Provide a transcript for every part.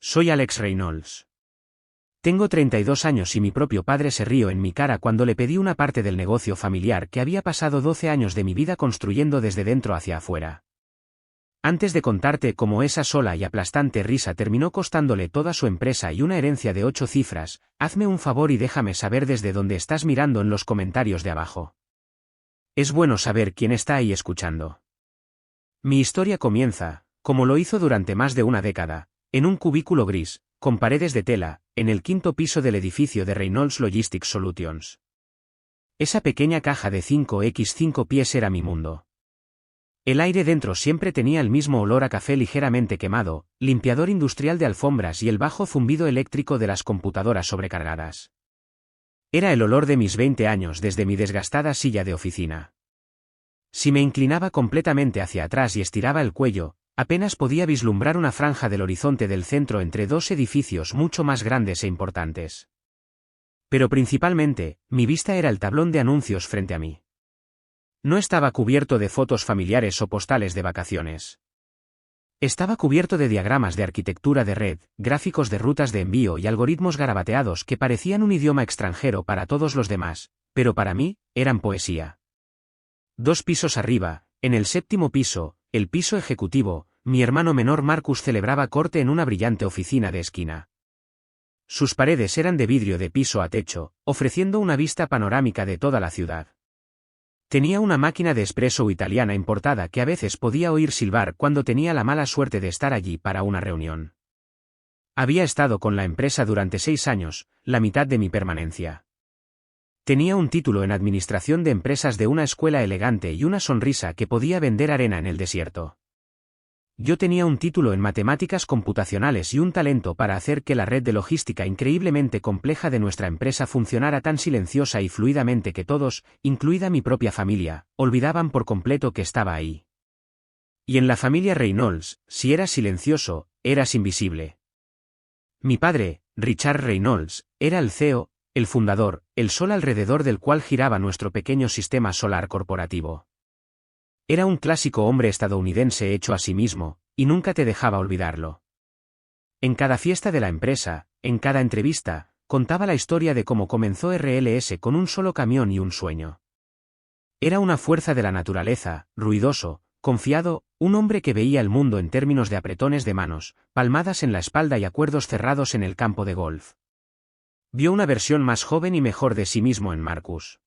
Soy Alex Reynolds. Tengo 32 años y mi propio padre se rió en mi cara cuando le pedí una parte del negocio familiar que había pasado 12 años de mi vida construyendo desde dentro hacia afuera. Antes de contarte cómo esa sola y aplastante risa terminó costándole toda su empresa y una herencia de 8 cifras, hazme un favor y déjame saber desde dónde estás mirando en los comentarios de abajo. Es bueno saber quién está ahí escuchando. Mi historia comienza, como lo hizo durante más de una década, en un cubículo gris, con paredes de tela, en el 5º piso del edificio de Reynolds Logistics Solutions. Esa pequeña caja de 5x5 pies era mi mundo. El aire dentro siempre tenía el mismo olor a café ligeramente quemado, limpiador industrial de alfombras y el bajo zumbido eléctrico de las computadoras sobrecargadas. Era el olor de mis 20 años desde mi desgastada silla de oficina. Si me inclinaba completamente hacia atrás y estiraba el cuello, apenas podía vislumbrar una franja del horizonte del centro entre dos edificios mucho más grandes e importantes. Pero principalmente, mi vista era el tablón de anuncios frente a mí. No estaba cubierto de fotos familiares o postales de vacaciones. Estaba cubierto de diagramas de arquitectura de red, gráficos de rutas de envío y algoritmos garabateados que parecían un idioma extranjero para todos los demás, pero para mí, eran poesía. 2 pisos arriba, en el 7º piso, el piso ejecutivo, mi hermano menor Marcus celebraba corte en una brillante oficina de esquina. Sus paredes eran de vidrio de piso a techo, ofreciendo una vista panorámica de toda la ciudad. Tenía una máquina de espresso italiana importada que a veces podía oír silbar cuando tenía la mala suerte de estar allí para una reunión. Había estado con la empresa durante 6 años, la mitad de mi permanencia. Tenía un título en administración de empresas de una escuela elegante y una sonrisa que podía vender arena en el desierto. Yo tenía un título en matemáticas computacionales y un talento para hacer que la red de logística increíblemente compleja de nuestra empresa funcionara tan silenciosa y fluidamente que todos, incluida mi propia familia, olvidaban por completo que estaba ahí. Y en la familia Reynolds, si eras silencioso, eras invisible. Mi padre, Richard Reynolds, era el CEO, el fundador, el sol alrededor del cual giraba nuestro pequeño sistema solar corporativo. Era un clásico hombre estadounidense hecho a sí mismo, y nunca te dejaba olvidarlo. En cada fiesta de la empresa, en cada entrevista, contaba la historia de cómo comenzó RLS con un solo camión y un sueño. Era una fuerza de la naturaleza, ruidoso, confiado, un hombre que veía el mundo en términos de apretones de manos, palmadas en la espalda y acuerdos cerrados en el campo de golf. Vio una versión más joven y mejor de sí mismo en Marcus.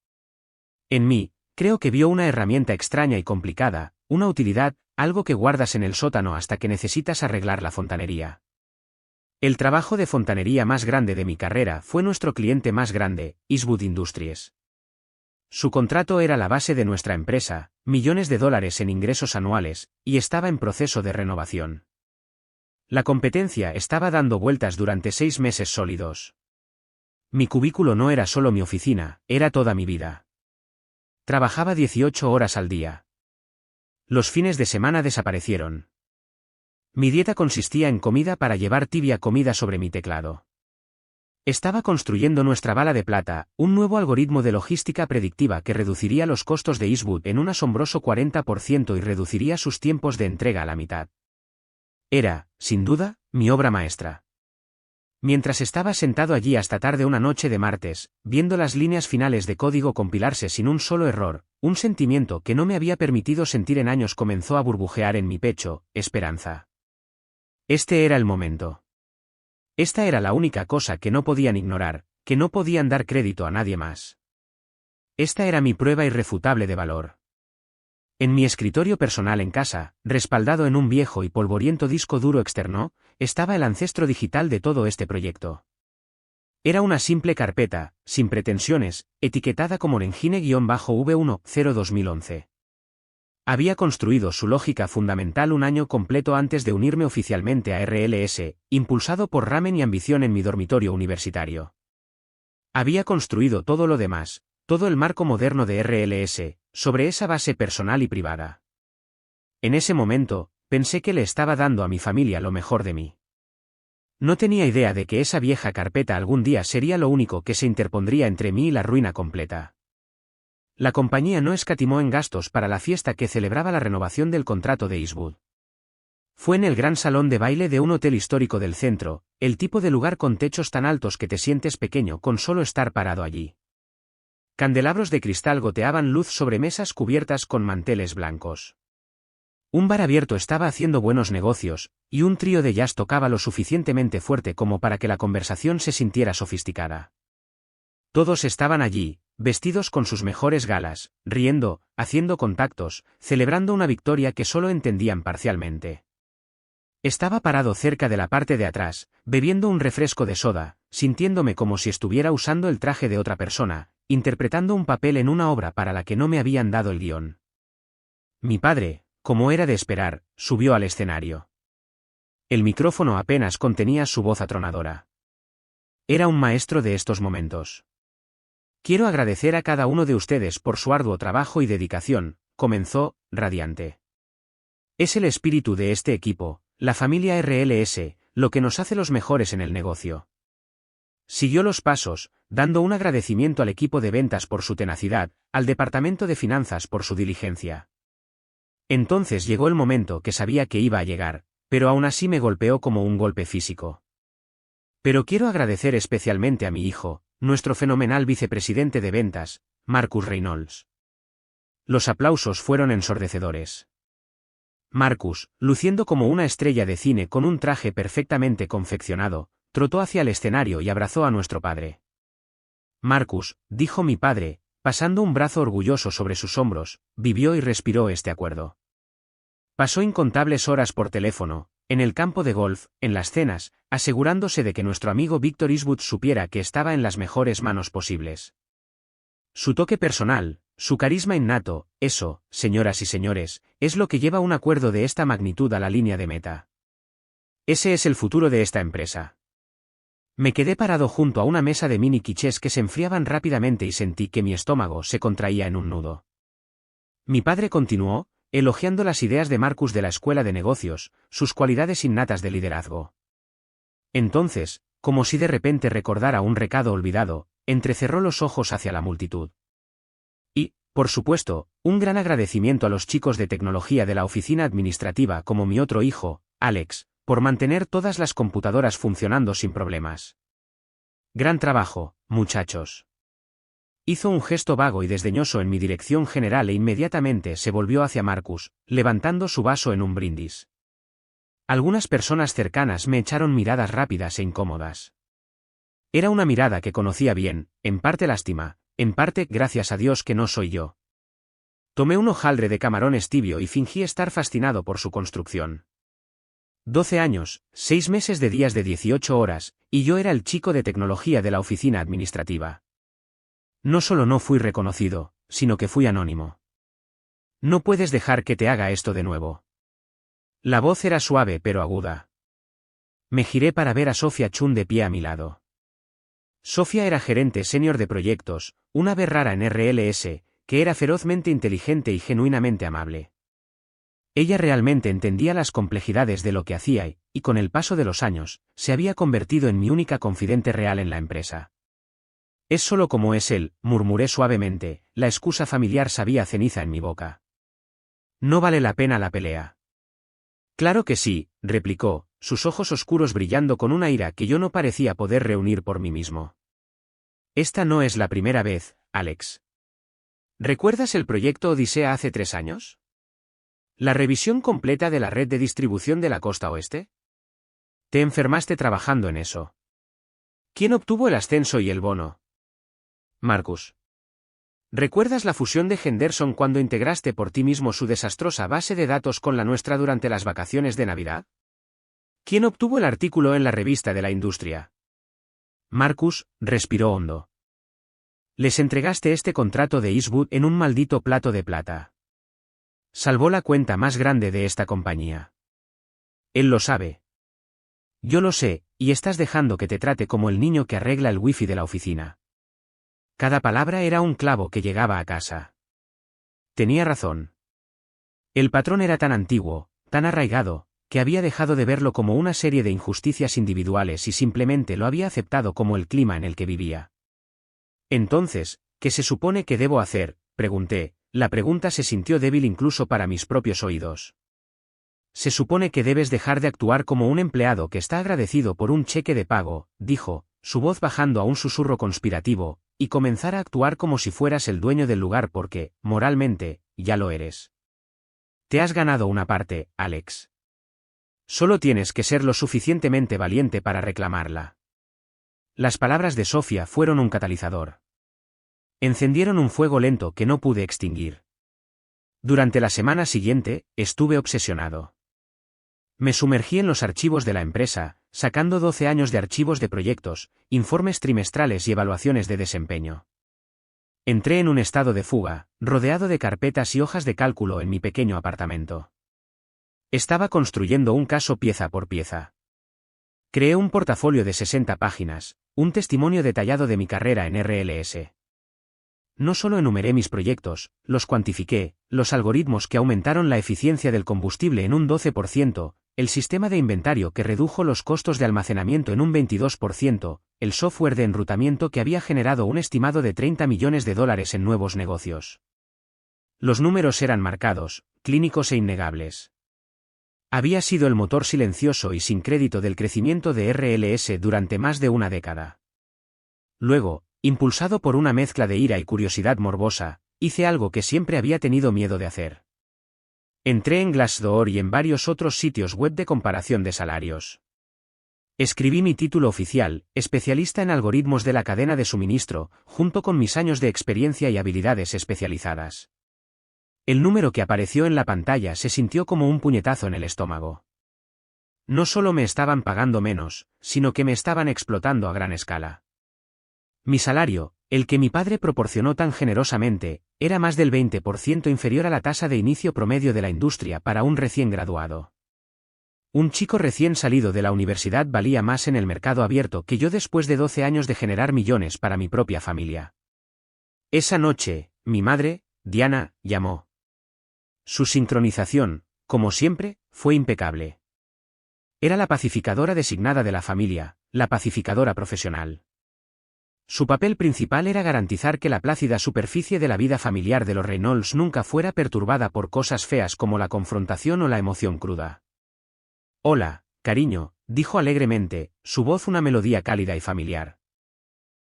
En mí, creo que vio una herramienta extraña y complicada, una utilidad, algo que guardas en el sótano hasta que necesitas arreglar la fontanería. El trabajo de fontanería más grande de mi carrera fue nuestro cliente más grande, Eastwood Industries. Su contrato era la base de nuestra empresa, millones de dólares en ingresos anuales, y estaba en proceso de renovación. La competencia estaba dando vueltas durante 6 meses sólidos. Mi cubículo no era solo mi oficina, era toda mi vida. Trabajaba 18 horas al día. Los fines de semana desaparecieron. Mi dieta consistía en comida para llevar tibia comida sobre mi teclado. Estaba construyendo nuestra bala de plata, un nuevo algoritmo de logística predictiva que reduciría los costos de Eastwood en un asombroso 40% y reduciría sus tiempos de entrega a la mitad. Era, sin duda, mi obra maestra. Mientras estaba sentado allí hasta tarde una noche de martes, viendo las líneas finales de código compilarse sin un solo error, un sentimiento que no me había permitido sentir en años comenzó a burbujear en mi pecho: esperanza. Este era el momento. Esta era la única cosa que no podían ignorar, que no podían dar crédito a nadie más. Esta era mi prueba irrefutable de valor. En mi escritorio personal en casa, respaldado en un viejo y polvoriento disco duro externo, estaba el ancestro digital de todo este proyecto. Era una simple carpeta, sin pretensiones, etiquetada como Engine-V1-0-2011. Había construido su lógica fundamental un año completo antes de unirme oficialmente a RLS, impulsado por ramen y ambición en mi dormitorio universitario. Había construido todo lo demás, todo el marco moderno de RLS, sobre esa base personal y privada. En ese momento, pensé que le estaba dando a mi familia lo mejor de mí. No tenía idea de que esa vieja carpeta algún día sería lo único que se interpondría entre mí y la ruina completa. La compañía no escatimó en gastos para la fiesta que celebraba la renovación del contrato de Eastwood. Fue en el gran salón de baile de un hotel histórico del centro, el tipo de lugar con techos tan altos que te sientes pequeño con solo estar parado allí. Candelabros de cristal goteaban luz sobre mesas cubiertas con manteles blancos. Un bar abierto estaba haciendo buenos negocios, y un trío de jazz tocaba lo suficientemente fuerte como para que la conversación se sintiera sofisticada. Todos estaban allí, vestidos con sus mejores galas, riendo, haciendo contactos, celebrando una victoria que solo entendían parcialmente. Estaba parado cerca de la parte de atrás, bebiendo un refresco de soda, sintiéndome como si estuviera usando el traje de otra persona, interpretando un papel en una obra para la que no me habían dado el guión. Mi padre, como era de esperar, subió al escenario. El micrófono apenas contenía su voz atronadora. Era un maestro de estos momentos. Quiero agradecer a cada uno de ustedes por su arduo trabajo y dedicación, comenzó, radiante. Es el espíritu de este equipo, la familia RLS, lo que nos hace los mejores en el negocio. Siguió los pasos, dando un agradecimiento al equipo de ventas por su tenacidad, al departamento de finanzas por su diligencia. Entonces llegó el momento que sabía que iba a llegar, pero aún así me golpeó como un golpe físico. Pero quiero agradecer especialmente a mi hijo, nuestro fenomenal vicepresidente de ventas, Marcus Reynolds. Los aplausos fueron ensordecedores. Marcus, luciendo como una estrella de cine con un traje perfectamente confeccionado, trotó hacia el escenario y abrazó a nuestro padre. Marcus, dijo mi padre, pasando un brazo orgulloso sobre sus hombros, vivió y respiró este acuerdo. Pasó incontables horas por teléfono, en el campo de golf, en las cenas, asegurándose de que nuestro amigo Victor Eastwood supiera que estaba en las mejores manos posibles. Su toque personal, su carisma innato, eso, señoras y señores, es lo que lleva un acuerdo de esta magnitud a la línea de meta. Ese es el futuro de esta empresa. Me quedé parado junto a una mesa de mini quichés que se enfriaban rápidamente y sentí que mi estómago se contraía en un nudo. Mi padre continuó, elogiando las ideas de Marcus de la escuela de negocios, sus cualidades innatas de liderazgo. Entonces, como si de repente recordara un recado olvidado, entrecerró los ojos hacia la multitud. Y, por supuesto, un gran agradecimiento a los chicos de tecnología de la oficina administrativa como mi otro hijo, Alex, por mantener todas las computadoras funcionando sin problemas. Gran trabajo, muchachos. Hizo un gesto vago y desdeñoso en mi dirección general e inmediatamente se volvió hacia Marcus, levantando su vaso en un brindis. Algunas personas cercanas me echaron miradas rápidas e incómodas. Era una mirada que conocía bien, en parte lástima, en parte gracias a Dios que no soy yo. Tomé un hojaldre de camarones tibio y fingí estar fascinado por su construcción. 12 años, 6 meses de días de 18 horas, y yo era el chico de tecnología de la oficina administrativa. No solo no fui reconocido, sino que fui anónimo. No puedes dejar que te haga esto de nuevo. La voz era suave pero aguda. Me giré para ver a Sofía Chun de pie a mi lado. Sofía era gerente senior de proyectos, una ave rara en RLS, que era ferozmente inteligente y genuinamente amable. Ella realmente entendía las complejidades de lo que hacía y, con el paso de los años, se había convertido en mi única confidente real en la empresa. Es solo como es él, murmuré suavemente, la excusa familiar sabía ceniza en mi boca. No vale la pena la pelea. Claro que sí, replicó, sus ojos oscuros brillando con una ira que yo no parecía poder reunir por mí mismo. Esta no es la primera vez, Alex. ¿Recuerdas el proyecto Odisea hace 3 años? ¿La revisión completa de la red de distribución de la costa oeste? Te enfermaste trabajando en eso. ¿Quién obtuvo el ascenso y el bono? Marcus. ¿Recuerdas la fusión de Henderson cuando integraste por ti mismo su desastrosa base de datos con la nuestra durante las vacaciones de Navidad? ¿Quién obtuvo el artículo en la revista de la industria? Marcus respiró hondo. Les entregaste este contrato de Eastwood en un maldito plato de plata. Salvó la cuenta más grande de esta compañía. Él lo sabe. Yo lo sé, y estás dejando que te trate como el niño que arregla el wifi de la oficina. Cada palabra era un clavo que llegaba a casa. Tenía razón. El patrón era tan antiguo, tan arraigado, que había dejado de verlo como una serie de injusticias individuales y simplemente lo había aceptado como el clima en el que vivía. Entonces, ¿qué se supone que debo hacer?, pregunté. La pregunta se sintió débil incluso para mis propios oídos. Se supone que debes dejar de actuar como un empleado que está agradecido por un cheque de pago, dijo, su voz bajando a un susurro conspirativo, y comenzar a actuar como si fueras el dueño del lugar porque, moralmente, ya lo eres. Te has ganado una parte, Alex. Solo tienes que ser lo suficientemente valiente para reclamarla. Las palabras de Sofía fueron un catalizador. Encendieron un fuego lento que no pude extinguir. Durante la semana siguiente, estuve obsesionado. Me sumergí en los archivos de la empresa, sacando 12 años de archivos de proyectos, informes trimestrales y evaluaciones de desempeño. Entré en un estado de fuga, rodeado de carpetas y hojas de cálculo en mi pequeño apartamento. Estaba construyendo un caso pieza por pieza. Creé un portafolio de 60 páginas, un testimonio detallado de mi carrera en RLS. No solo enumeré mis proyectos, los cuantifiqué, los algoritmos que aumentaron la eficiencia del combustible en un 12%, el sistema de inventario que redujo los costos de almacenamiento en un 22%, el software de enrutamiento que había generado un estimado de $30 millones en nuevos negocios. Los números eran marcados, clínicos e innegables. Había sido el motor silencioso y sin crédito del crecimiento de RLS durante más de una década. Luego, impulsado por una mezcla de ira y curiosidad morbosa, hice algo que siempre había tenido miedo de hacer. Entré en Glassdoor y en varios otros sitios web de comparación de salarios. Escribí mi título oficial, especialista en algoritmos de la cadena de suministro, junto con mis años de experiencia y habilidades especializadas. El número que apareció en la pantalla se sintió como un puñetazo en el estómago. No solo me estaban pagando menos, sino que me estaban explotando a gran escala. Mi salario, el que mi padre proporcionó tan generosamente, era más del 20% inferior a la tasa de inicio promedio de la industria para un recién graduado. Un chico recién salido de la universidad valía más en el mercado abierto que yo después de 12 años de generar millones para mi propia familia. Esa noche, mi madre, Diana, llamó. Su sincronización, como siempre, fue impecable. Era la pacificadora designada de la familia, la pacificadora profesional. Su papel principal era garantizar que la plácida superficie de la vida familiar de los Reynolds nunca fuera perturbada por cosas feas como la confrontación o la emoción cruda. Hola, cariño, dijo alegremente, su voz una melodía cálida y familiar.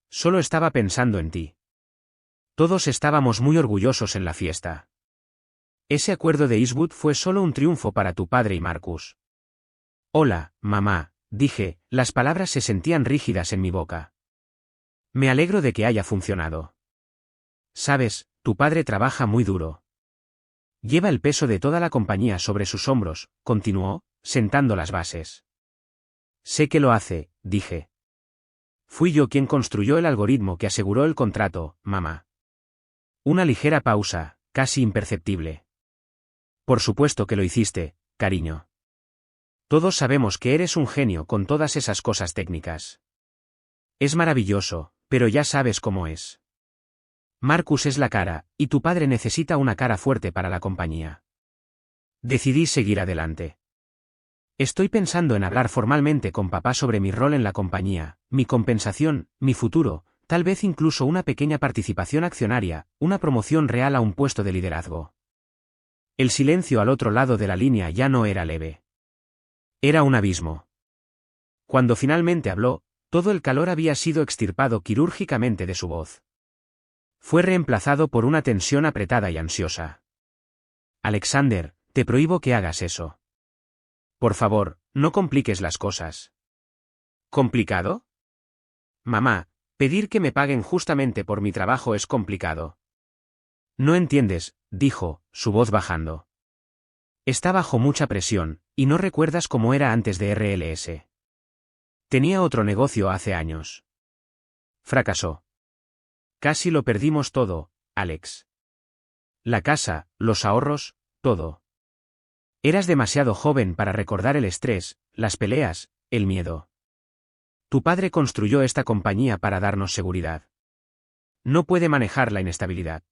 Solo estaba pensando en ti. Todos estábamos muy orgullosos en la fiesta. Ese acuerdo de Eastwood fue solo un triunfo para tu padre y Marcus. Hola, mamá, dije, las palabras se sentían rígidas en mi boca. Me alegro de que haya funcionado. Sabes, tu padre trabaja muy duro. Lleva el peso de toda la compañía sobre sus hombros, continuó, sentando las bases. Sé que lo hace, dije. Fui yo quien construyó el algoritmo que aseguró el contrato, mamá. Una ligera pausa, casi imperceptible. Por supuesto que lo hiciste, cariño. Todos sabemos que eres un genio con todas esas cosas técnicas. Es maravilloso, pero ya sabes cómo es. Marcus es la cara, y tu padre necesita una cara fuerte para la compañía. Decidí seguir adelante. Estoy pensando en hablar formalmente con papá sobre mi rol en la compañía, mi compensación, mi futuro, tal vez incluso una pequeña participación accionaria, una promoción real a un puesto de liderazgo. El silencio al otro lado de la línea ya no era leve. Era un abismo. Cuando finalmente habló, todo el calor había sido extirpado quirúrgicamente de su voz. Fue reemplazado por una tensión apretada y ansiosa. Alexander, te prohíbo que hagas eso. Por favor, no compliques las cosas. ¿Complicado? Mamá, pedir que me paguen justamente por mi trabajo es complicado. No entiendes, dijo, su voz bajando. Está bajo mucha presión, y no recuerdas cómo era antes de RLS. Tenía otro negocio hace años. Fracasó. Casi lo perdimos todo, Alex. La casa, los ahorros, todo. Eras demasiado joven para recordar el estrés, las peleas, el miedo. Tu padre construyó esta compañía para darnos seguridad. No puede manejar la inestabilidad.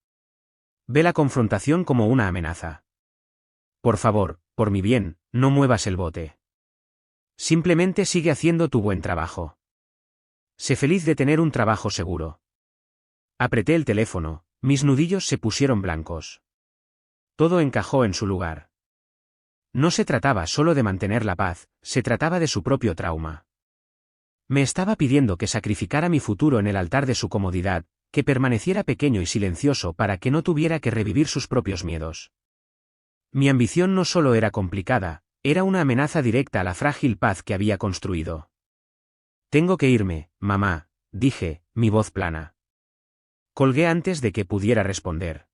Ve la confrontación como una amenaza. Por favor, por mi bien, no muevas el bote. Simplemente sigue haciendo tu buen trabajo. Sé feliz de tener un trabajo seguro. Apreté el teléfono, mis nudillos se pusieron blancos. Todo encajó en su lugar. No se trataba solo de mantener la paz, se trataba de su propio trauma. Me estaba pidiendo que sacrificara mi futuro en el altar de su comodidad, que permaneciera pequeño y silencioso para que no tuviera que revivir sus propios miedos. Mi ambición no solo era complicada, era una amenaza directa a la frágil paz que había construido. Tengo que irme, mamá, dije, mi voz plana. Colgué antes de que pudiera responder.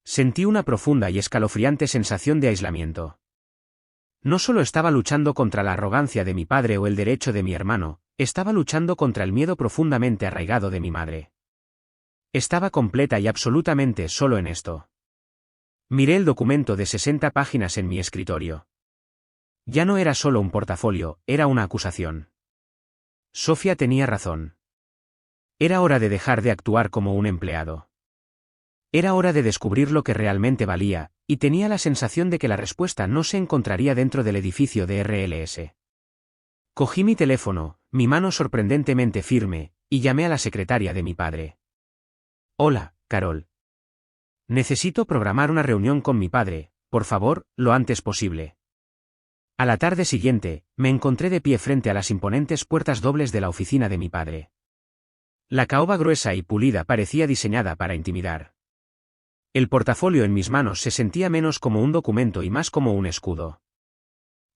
Sentí una profunda y escalofriante sensación de aislamiento. No solo estaba luchando contra la arrogancia de mi padre o el derecho de mi hermano, estaba luchando contra el miedo profundamente arraigado de mi madre. Estaba completa y absolutamente solo en esto. Miré el documento de 60 páginas en mi escritorio. Ya no era solo un portafolio, era una acusación. Sofía tenía razón. Era hora de dejar de actuar como un empleado. Era hora de descubrir lo que realmente valía, y tenía la sensación de que la respuesta no se encontraría dentro del edificio de RLS. Cogí mi teléfono, mi mano sorprendentemente firme, y llamé a la secretaria de mi padre. Hola, Carol. Necesito programar una reunión con mi padre, por favor, lo antes posible. A la tarde siguiente, me encontré de pie frente a las imponentes puertas dobles de la oficina de mi padre. La caoba gruesa y pulida parecía diseñada para intimidar. El portafolio en mis manos se sentía menos como un documento y más como un escudo.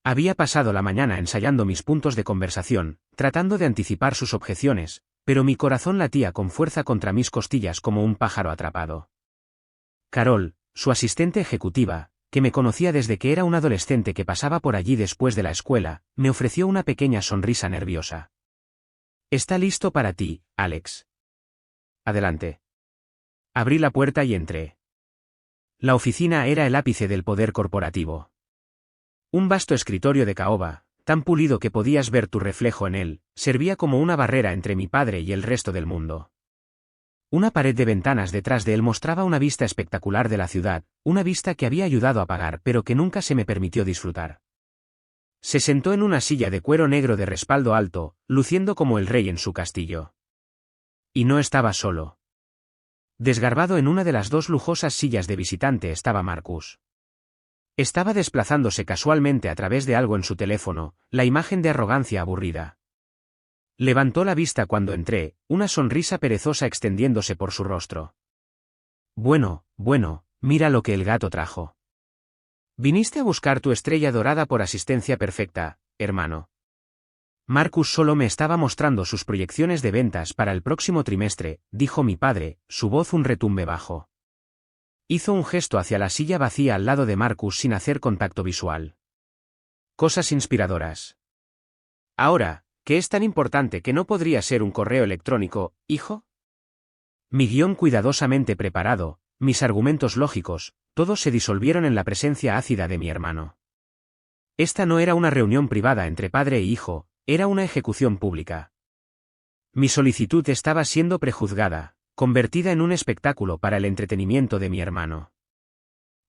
Había pasado la mañana ensayando mis puntos de conversación, tratando de anticipar sus objeciones, pero mi corazón latía con fuerza contra mis costillas como un pájaro atrapado. Carol, su asistente ejecutiva, que me conocía desde que era un adolescente que pasaba por allí después de la escuela, me ofreció una pequeña sonrisa nerviosa. Está listo para ti, Alex. Adelante. Abrí la puerta y entré. La oficina era el ápice del poder corporativo. Un vasto escritorio de caoba, tan pulido que podías ver tu reflejo en él, servía como una barrera entre mi padre y el resto del mundo. Una pared de ventanas detrás de él mostraba una vista espectacular de la ciudad, una vista que había ayudado a pagar pero que nunca se me permitió disfrutar. Se sentó en una silla de cuero negro de respaldo alto, luciendo como el rey en su castillo. Y no estaba solo. Desgarbado en una de las dos lujosas sillas de visitante estaba Marcus. Estaba desplazándose casualmente a través de algo en su teléfono, la imagen de arrogancia aburrida. Levantó la vista cuando entré, una sonrisa perezosa extendiéndose por su rostro. Bueno, mira lo que el gato trajo. Viniste a buscar tu estrella dorada por asistencia perfecta, hermano. Marcus solo me estaba mostrando sus proyecciones de ventas para el próximo trimestre, dijo mi padre, su voz un retumbe bajo. Hizo un gesto hacia la silla vacía al lado de Marcus sin hacer contacto visual. Cosas inspiradoras. Ahora, ¿qué es tan importante que no podría ser un correo electrónico, hijo? Mi guión cuidadosamente preparado, mis argumentos lógicos, todos se disolvieron en la presencia ácida de mi hermano. Esta no era una reunión privada entre padre e hijo, era una ejecución pública. Mi solicitud estaba siendo prejuzgada, convertida en un espectáculo para el entretenimiento de mi hermano.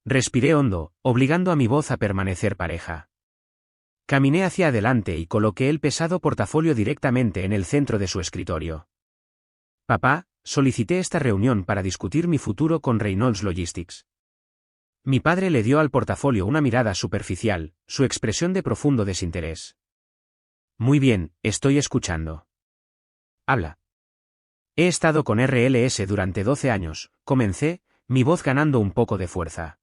Respiré hondo, obligando a mi voz a permanecer pareja. Caminé hacia adelante y coloqué el pesado portafolio directamente en el centro de su escritorio. Papá, solicité esta reunión para discutir mi futuro con Reynolds Logistics. Mi padre le dio al portafolio una mirada superficial, su expresión de profundo desinterés. Muy bien, estoy escuchando. Habla. He estado con RLS durante 12 años, comencé, mi voz ganando un poco de fuerza.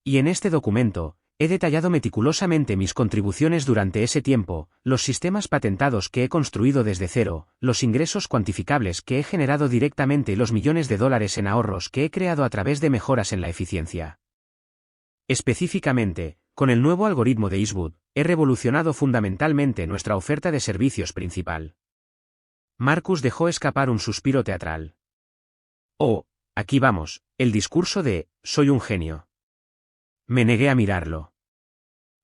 Y en este documento, he detallado meticulosamente mis contribuciones durante ese tiempo, los sistemas patentados que he construido desde cero, los ingresos cuantificables que he generado directamente y los millones de dólares en ahorros que he creado a través de mejoras en la eficiencia. Específicamente, con el nuevo algoritmo de Eastwood, he revolucionado fundamentalmente nuestra oferta de servicios principal. Marcus dejó escapar un suspiro teatral. Oh, aquí vamos, el discurso de, soy un genio. Me negué a mirarlo.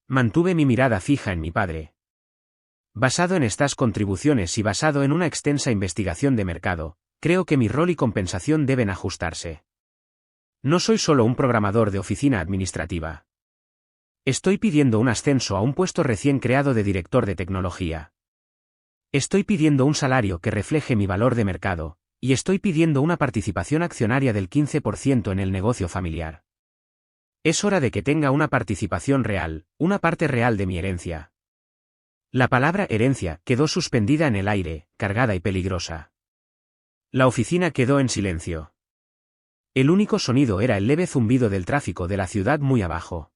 Mantuve mi mirada fija en mi padre. Basado en estas contribuciones y basado en una extensa investigación de mercado, creo que mi rol y compensación deben ajustarse. No soy solo un programador de oficina administrativa. Estoy pidiendo un ascenso a un puesto recién creado de director de tecnología. Estoy pidiendo un salario que refleje mi valor de mercado, y estoy pidiendo una participación accionaria del 15% en el negocio familiar. Es hora de que tenga una participación real, una parte real de mi herencia. La palabra herencia quedó suspendida en el aire, cargada y peligrosa. La oficina quedó en silencio. El único sonido era el leve zumbido del tráfico de la ciudad muy abajo.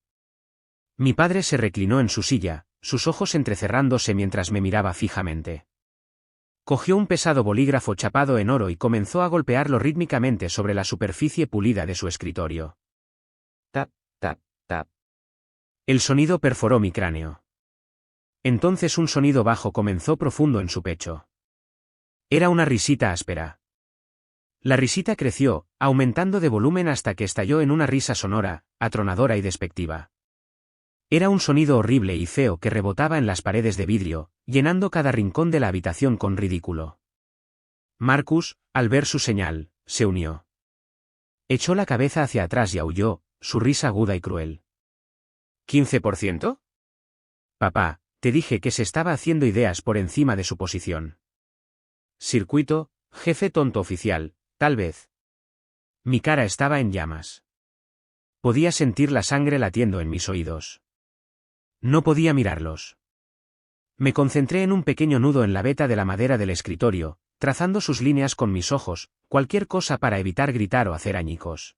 Mi padre se reclinó en su silla, sus ojos entrecerrándose mientras me miraba fijamente. Cogió un pesado bolígrafo chapado en oro y comenzó a golpearlo rítmicamente sobre la superficie pulida de su escritorio. Tap, tap, tap. El sonido perforó mi cráneo. Entonces un sonido bajo comenzó profundo en su pecho. Era una risita áspera. La risita creció, aumentando de volumen hasta que estalló en una risa sonora, atronadora y despectiva. Era un sonido horrible y feo que rebotaba en las paredes de vidrio, llenando cada rincón de la habitación con ridículo. Marcus, al ver su señal, se unió. Echó la cabeza hacia atrás y aulló, su risa aguda y cruel. ¿15%? Papá, te dije que se estaba haciendo ideas por encima de su posición. Circuito, jefe tonto oficial, tal vez. Mi cara estaba en llamas. Podía sentir la sangre latiendo en mis oídos. No podía mirarlos. Me concentré en un pequeño nudo en la veta de la madera del escritorio, trazando sus líneas con mis ojos, cualquier cosa para evitar gritar o hacer añicos.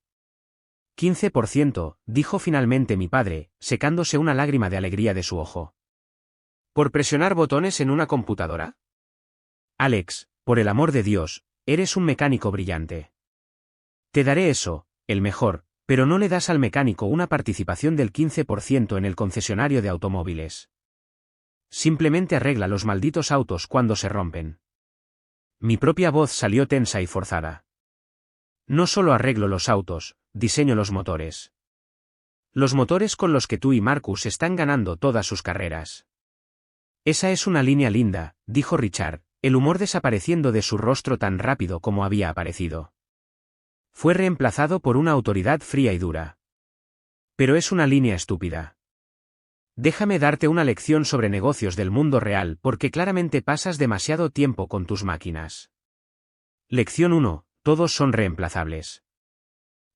15%, dijo finalmente mi padre, secándose una lágrima de alegría de su ojo. ¿Por presionar botones en una computadora? Alex, por el amor de Dios, eres un mecánico brillante. Te daré eso, el mejor, pero no le das al mecánico una participación del 15% en el concesionario de automóviles. Simplemente arregla los malditos autos cuando se rompen. Mi propia voz salió tensa y forzada. No solo arreglo los autos, diseño los motores. Los motores con los que tú y Marcus están ganando todas sus carreras. Esa es una línea linda, dijo Richard, el humor desapareciendo de su rostro tan rápido como había aparecido. Fue reemplazado por una autoridad fría y dura. Pero es una línea estúpida. Déjame darte una lección sobre negocios del mundo real porque claramente pasas demasiado tiempo con tus máquinas. Lección 1. Todos son reemplazables.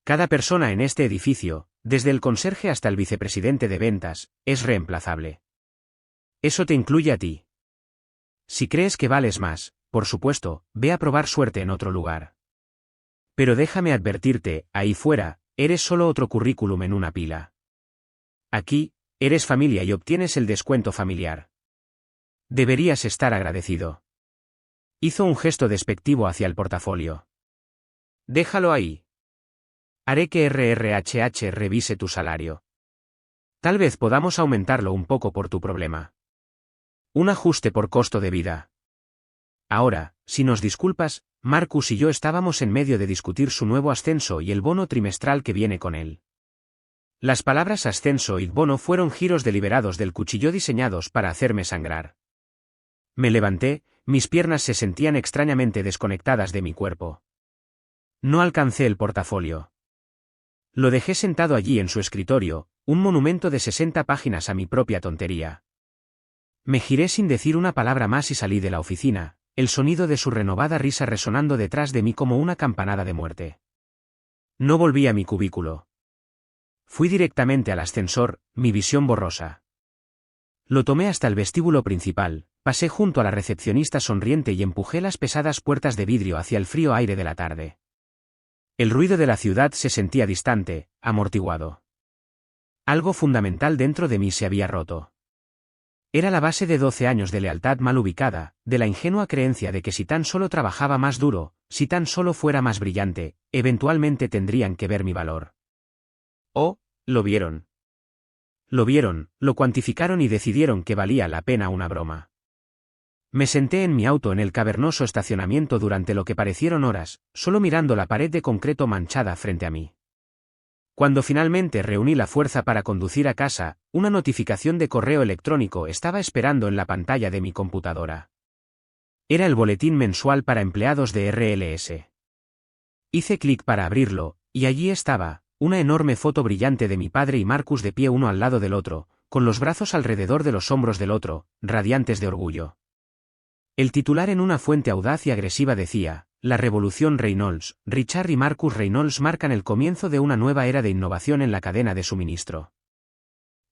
Cada persona en este edificio, desde el conserje hasta el vicepresidente de ventas, es reemplazable. Eso te incluye a ti. Si crees que vales más, por supuesto, ve a probar suerte en otro lugar. Pero déjame advertirte, ahí fuera, eres solo otro currículum en una pila. Aquí, eres familia y obtienes el descuento familiar. Deberías estar agradecido. Hizo un gesto despectivo hacia el portafolio. Déjalo ahí. Haré que RRHH revise tu salario. Tal vez podamos aumentarlo un poco por tu problema. Un ajuste por costo de vida. Ahora, si nos disculpas, Marcus y yo estábamos en medio de discutir su nuevo ascenso y el bono trimestral que viene con él. Las palabras ascenso y bono fueron giros deliberados del cuchillo diseñados para hacerme sangrar. Me levanté, mis piernas se sentían extrañamente desconectadas de mi cuerpo. No alcancé el portafolio. Lo dejé sentado allí en su escritorio, un monumento de 60 páginas a mi propia tontería. Me giré sin decir una palabra más y salí de la oficina, el sonido de su renovada risa resonando detrás de mí como una campanada de muerte. No volví a mi cubículo. Fui directamente al ascensor, mi visión borrosa. Lo tomé hasta el vestíbulo principal, pasé junto a la recepcionista sonriente y empujé las pesadas puertas de vidrio hacia el frío aire de la tarde. El ruido de la ciudad se sentía distante, amortiguado. Algo fundamental dentro de mí se había roto. Era la base de 12 años de lealtad mal ubicada, de la ingenua creencia de que si tan solo trabajaba más duro, si tan solo fuera más brillante, eventualmente tendrían que ver mi valor. Oh, lo vieron. Lo vieron, lo cuantificaron y decidieron que valía la pena una broma. Me senté en mi auto en el cavernoso estacionamiento durante lo que parecieron horas, solo mirando la pared de concreto manchada frente a mí. Cuando finalmente reuní la fuerza para conducir a casa, una notificación de correo electrónico estaba esperando en la pantalla de mi computadora. Era el boletín mensual para empleados de RLS. Hice clic para abrirlo, y allí estaba, una enorme foto brillante de mi padre y Marcus de pie uno al lado del otro, con los brazos alrededor de los hombros del otro, radiantes de orgullo. El titular en una fuente audaz y agresiva decía, La revolución Reynolds, Richard y Marcus Reynolds marcan el comienzo de una nueva era de innovación en la cadena de suministro.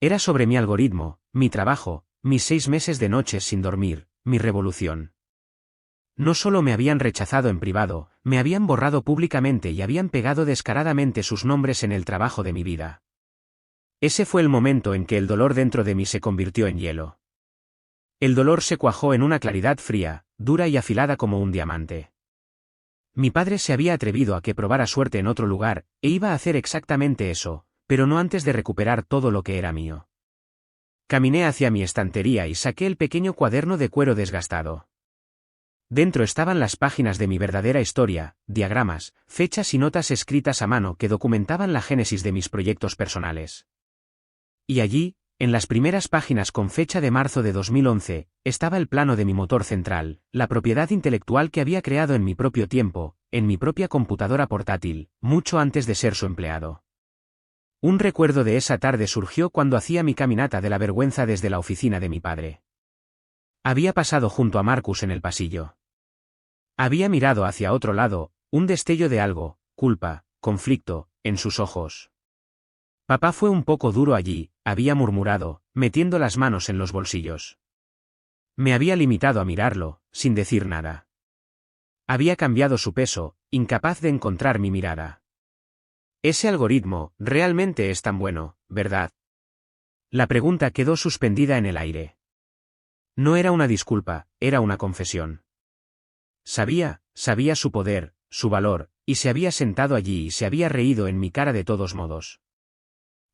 Era sobre mi algoritmo, mi trabajo, mis 6 meses de noches sin dormir, mi revolución. No solo me habían rechazado en privado, me habían borrado públicamente y habían pegado descaradamente sus nombres en el trabajo de mi vida. Ese fue el momento en que el dolor dentro de mí se convirtió en hielo. El dolor se cuajó en una claridad fría, dura y afilada como un diamante. Mi padre se había atrevido a que probara suerte en otro lugar, e iba a hacer exactamente eso, pero no antes de recuperar todo lo que era mío. Caminé hacia mi estantería y saqué el pequeño cuaderno de cuero desgastado. Dentro estaban las páginas de mi verdadera historia, diagramas, fechas y notas escritas a mano que documentaban la génesis de mis proyectos personales. Y allí, en las primeras páginas con fecha de marzo de 2011, estaba el plano de mi motor central, la propiedad intelectual que había creado en mi propio tiempo, en mi propia computadora portátil, mucho antes de ser su empleado. Un recuerdo de esa tarde surgió cuando hacía mi caminata de la vergüenza desde la oficina de mi padre. Había pasado junto a Marcus en el pasillo. Había mirado hacia otro lado, un destello de algo, culpa, conflicto, en sus ojos. Papá fue un poco duro allí, había murmurado, metiendo las manos en los bolsillos. Me había limitado a mirarlo, sin decir nada. Había cambiado su peso, incapaz de encontrar mi mirada. Ese algoritmo, realmente es tan bueno, ¿verdad? La pregunta quedó suspendida en el aire. No era una disculpa, era una confesión. Sabía su poder, su valor, y se había sentado allí y se había reído en mi cara de todos modos.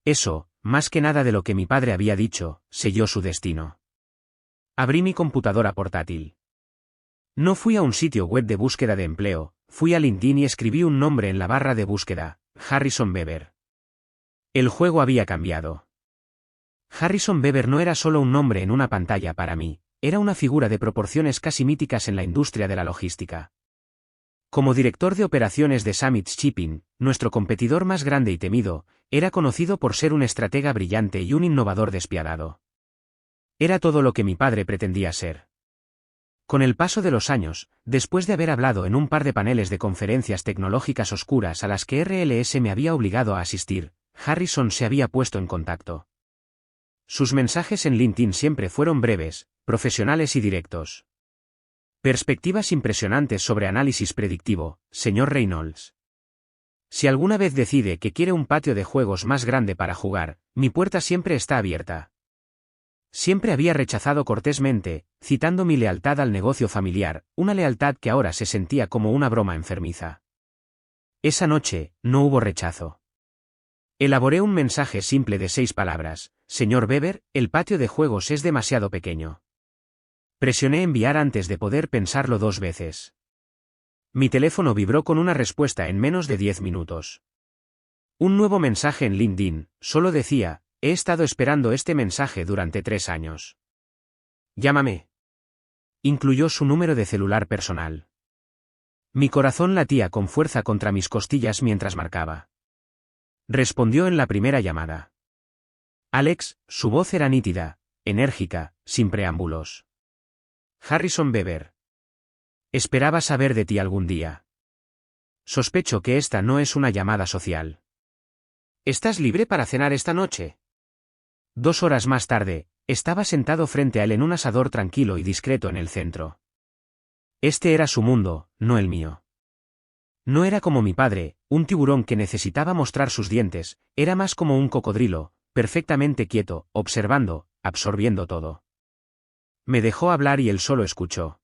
Eso, más que nada de lo que mi padre había dicho, selló su destino. Abrí mi computadora portátil. No fui a un sitio web de búsqueda de empleo, fui a LinkedIn y escribí un nombre en la barra de búsqueda, Harrison Bever. El juego había cambiado. Harrison Bever no era solo un nombre en una pantalla para mí, era una figura de proporciones casi míticas en la industria de la logística. Como director de operaciones de Summit Shipping, nuestro competidor más grande y temido, era conocido por ser un estratega brillante y un innovador despiadado. Era todo lo que mi padre pretendía ser. Con el paso de los años, después de haber hablado en un par de paneles de conferencias tecnológicas oscuras a las que RLS me había obligado a asistir, Harrison se había puesto en contacto. Sus mensajes en LinkedIn siempre fueron breves, profesionales y directos. Perspectivas impresionantes sobre análisis predictivo, señor Reynolds. Si alguna vez decide que quiere un patio de juegos más grande para jugar, mi puerta siempre está abierta. Siempre había rechazado cortésmente, citando mi lealtad al negocio familiar, una lealtad que ahora se sentía como una broma enfermiza. Esa noche, no hubo rechazo. Elaboré un mensaje simple de 6 palabras, señor Bever, el patio de juegos es demasiado pequeño. Presioné enviar antes de poder pensarlo 2 veces. Mi teléfono vibró con una respuesta en menos de 10 minutos. Un nuevo mensaje en LinkedIn, solo decía, he estado esperando este mensaje durante 3 años. Llámame. Incluyó su número de celular personal. Mi corazón latía con fuerza contra mis costillas mientras marcaba. Respondió en la primera llamada. Alex, su voz era nítida, enérgica, sin preámbulos. Harrison Bever. Esperaba saber de ti algún día. Sospecho que esta no es una llamada social. ¿Estás libre para cenar esta noche? 2 horas más tarde, estaba sentado frente a él en un asador tranquilo y discreto en el centro. Este era su mundo, no el mío. No era como mi padre, un tiburón que necesitaba mostrar sus dientes, era más como un cocodrilo, perfectamente quieto, observando, absorbiendo todo. Me dejó hablar y él solo escuchó.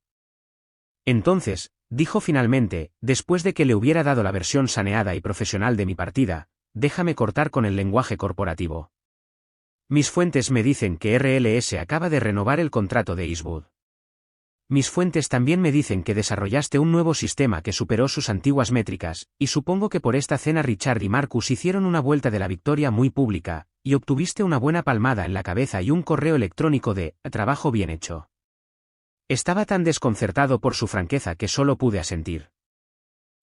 Entonces, dijo finalmente, después de que le hubiera dado la versión saneada y profesional de mi partida, déjame cortar con el lenguaje corporativo. Mis fuentes me dicen que RLS acaba de renovar el contrato de Eastwood. Mis fuentes también me dicen que desarrollaste un nuevo sistema que superó sus antiguas métricas, y supongo que por esta cena Richard y Marcus hicieron una vuelta de la victoria muy pública, y obtuviste una buena palmada en la cabeza y un correo electrónico de «trabajo bien hecho». Estaba tan desconcertado por su franqueza que solo pude asentir.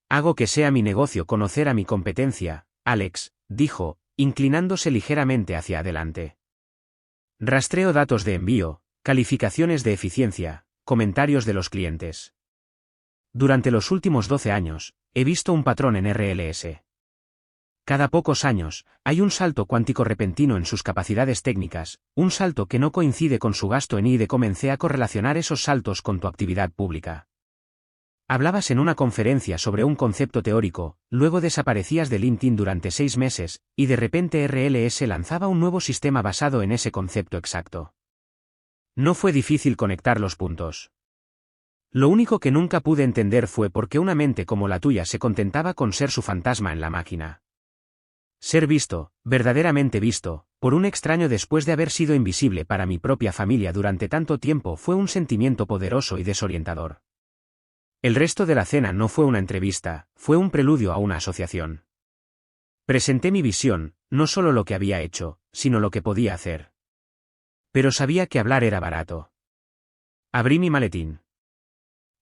Hago que sea mi negocio conocer a mi competencia, Alex, dijo, inclinándose ligeramente hacia adelante. Rastreo datos de envío, calificaciones de eficiencia, comentarios de los clientes. Durante los últimos 12 años, he visto un patrón en RLS. Cada pocos años, hay un salto cuántico repentino en sus capacidades técnicas, un salto que no coincide con su gasto en I+D. Comencé a correlacionar esos saltos con tu actividad pública. Hablabas en una conferencia sobre un concepto teórico, luego desaparecías de LinkedIn durante 6 meses, y de repente RLS lanzaba un nuevo sistema basado en ese concepto exacto. No fue difícil conectar los puntos. Lo único que nunca pude entender fue por qué una mente como la tuya se contentaba con ser su fantasma en la máquina. Ser visto, verdaderamente visto, por un extraño después de haber sido invisible para mi propia familia durante tanto tiempo fue un sentimiento poderoso y desorientador. El resto de la cena no fue una entrevista, fue un preludio a una asociación. Presenté mi visión, no solo lo que había hecho, sino lo que podía hacer. Pero sabía que hablar era barato. Abrí mi maletín.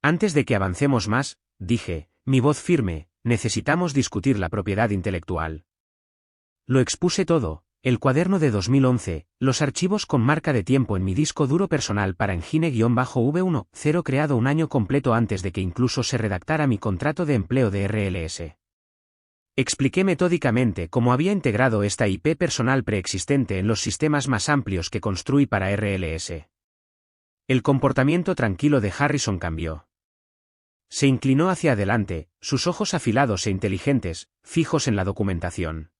Antes de que avancemos más, dije, mi voz firme, necesitamos discutir la propiedad intelectual. Lo expuse todo, el cuaderno de 2011, los archivos con marca de tiempo en mi disco duro personal para Engine-V10 creado un año completo antes de que incluso se redactara mi contrato de empleo de RLS. Expliqué metódicamente cómo había integrado esta IP personal preexistente en los sistemas más amplios que construí para RLS. El comportamiento tranquilo de Harrison cambió. Se inclinó hacia adelante, sus ojos afilados e inteligentes, fijos en la documentación.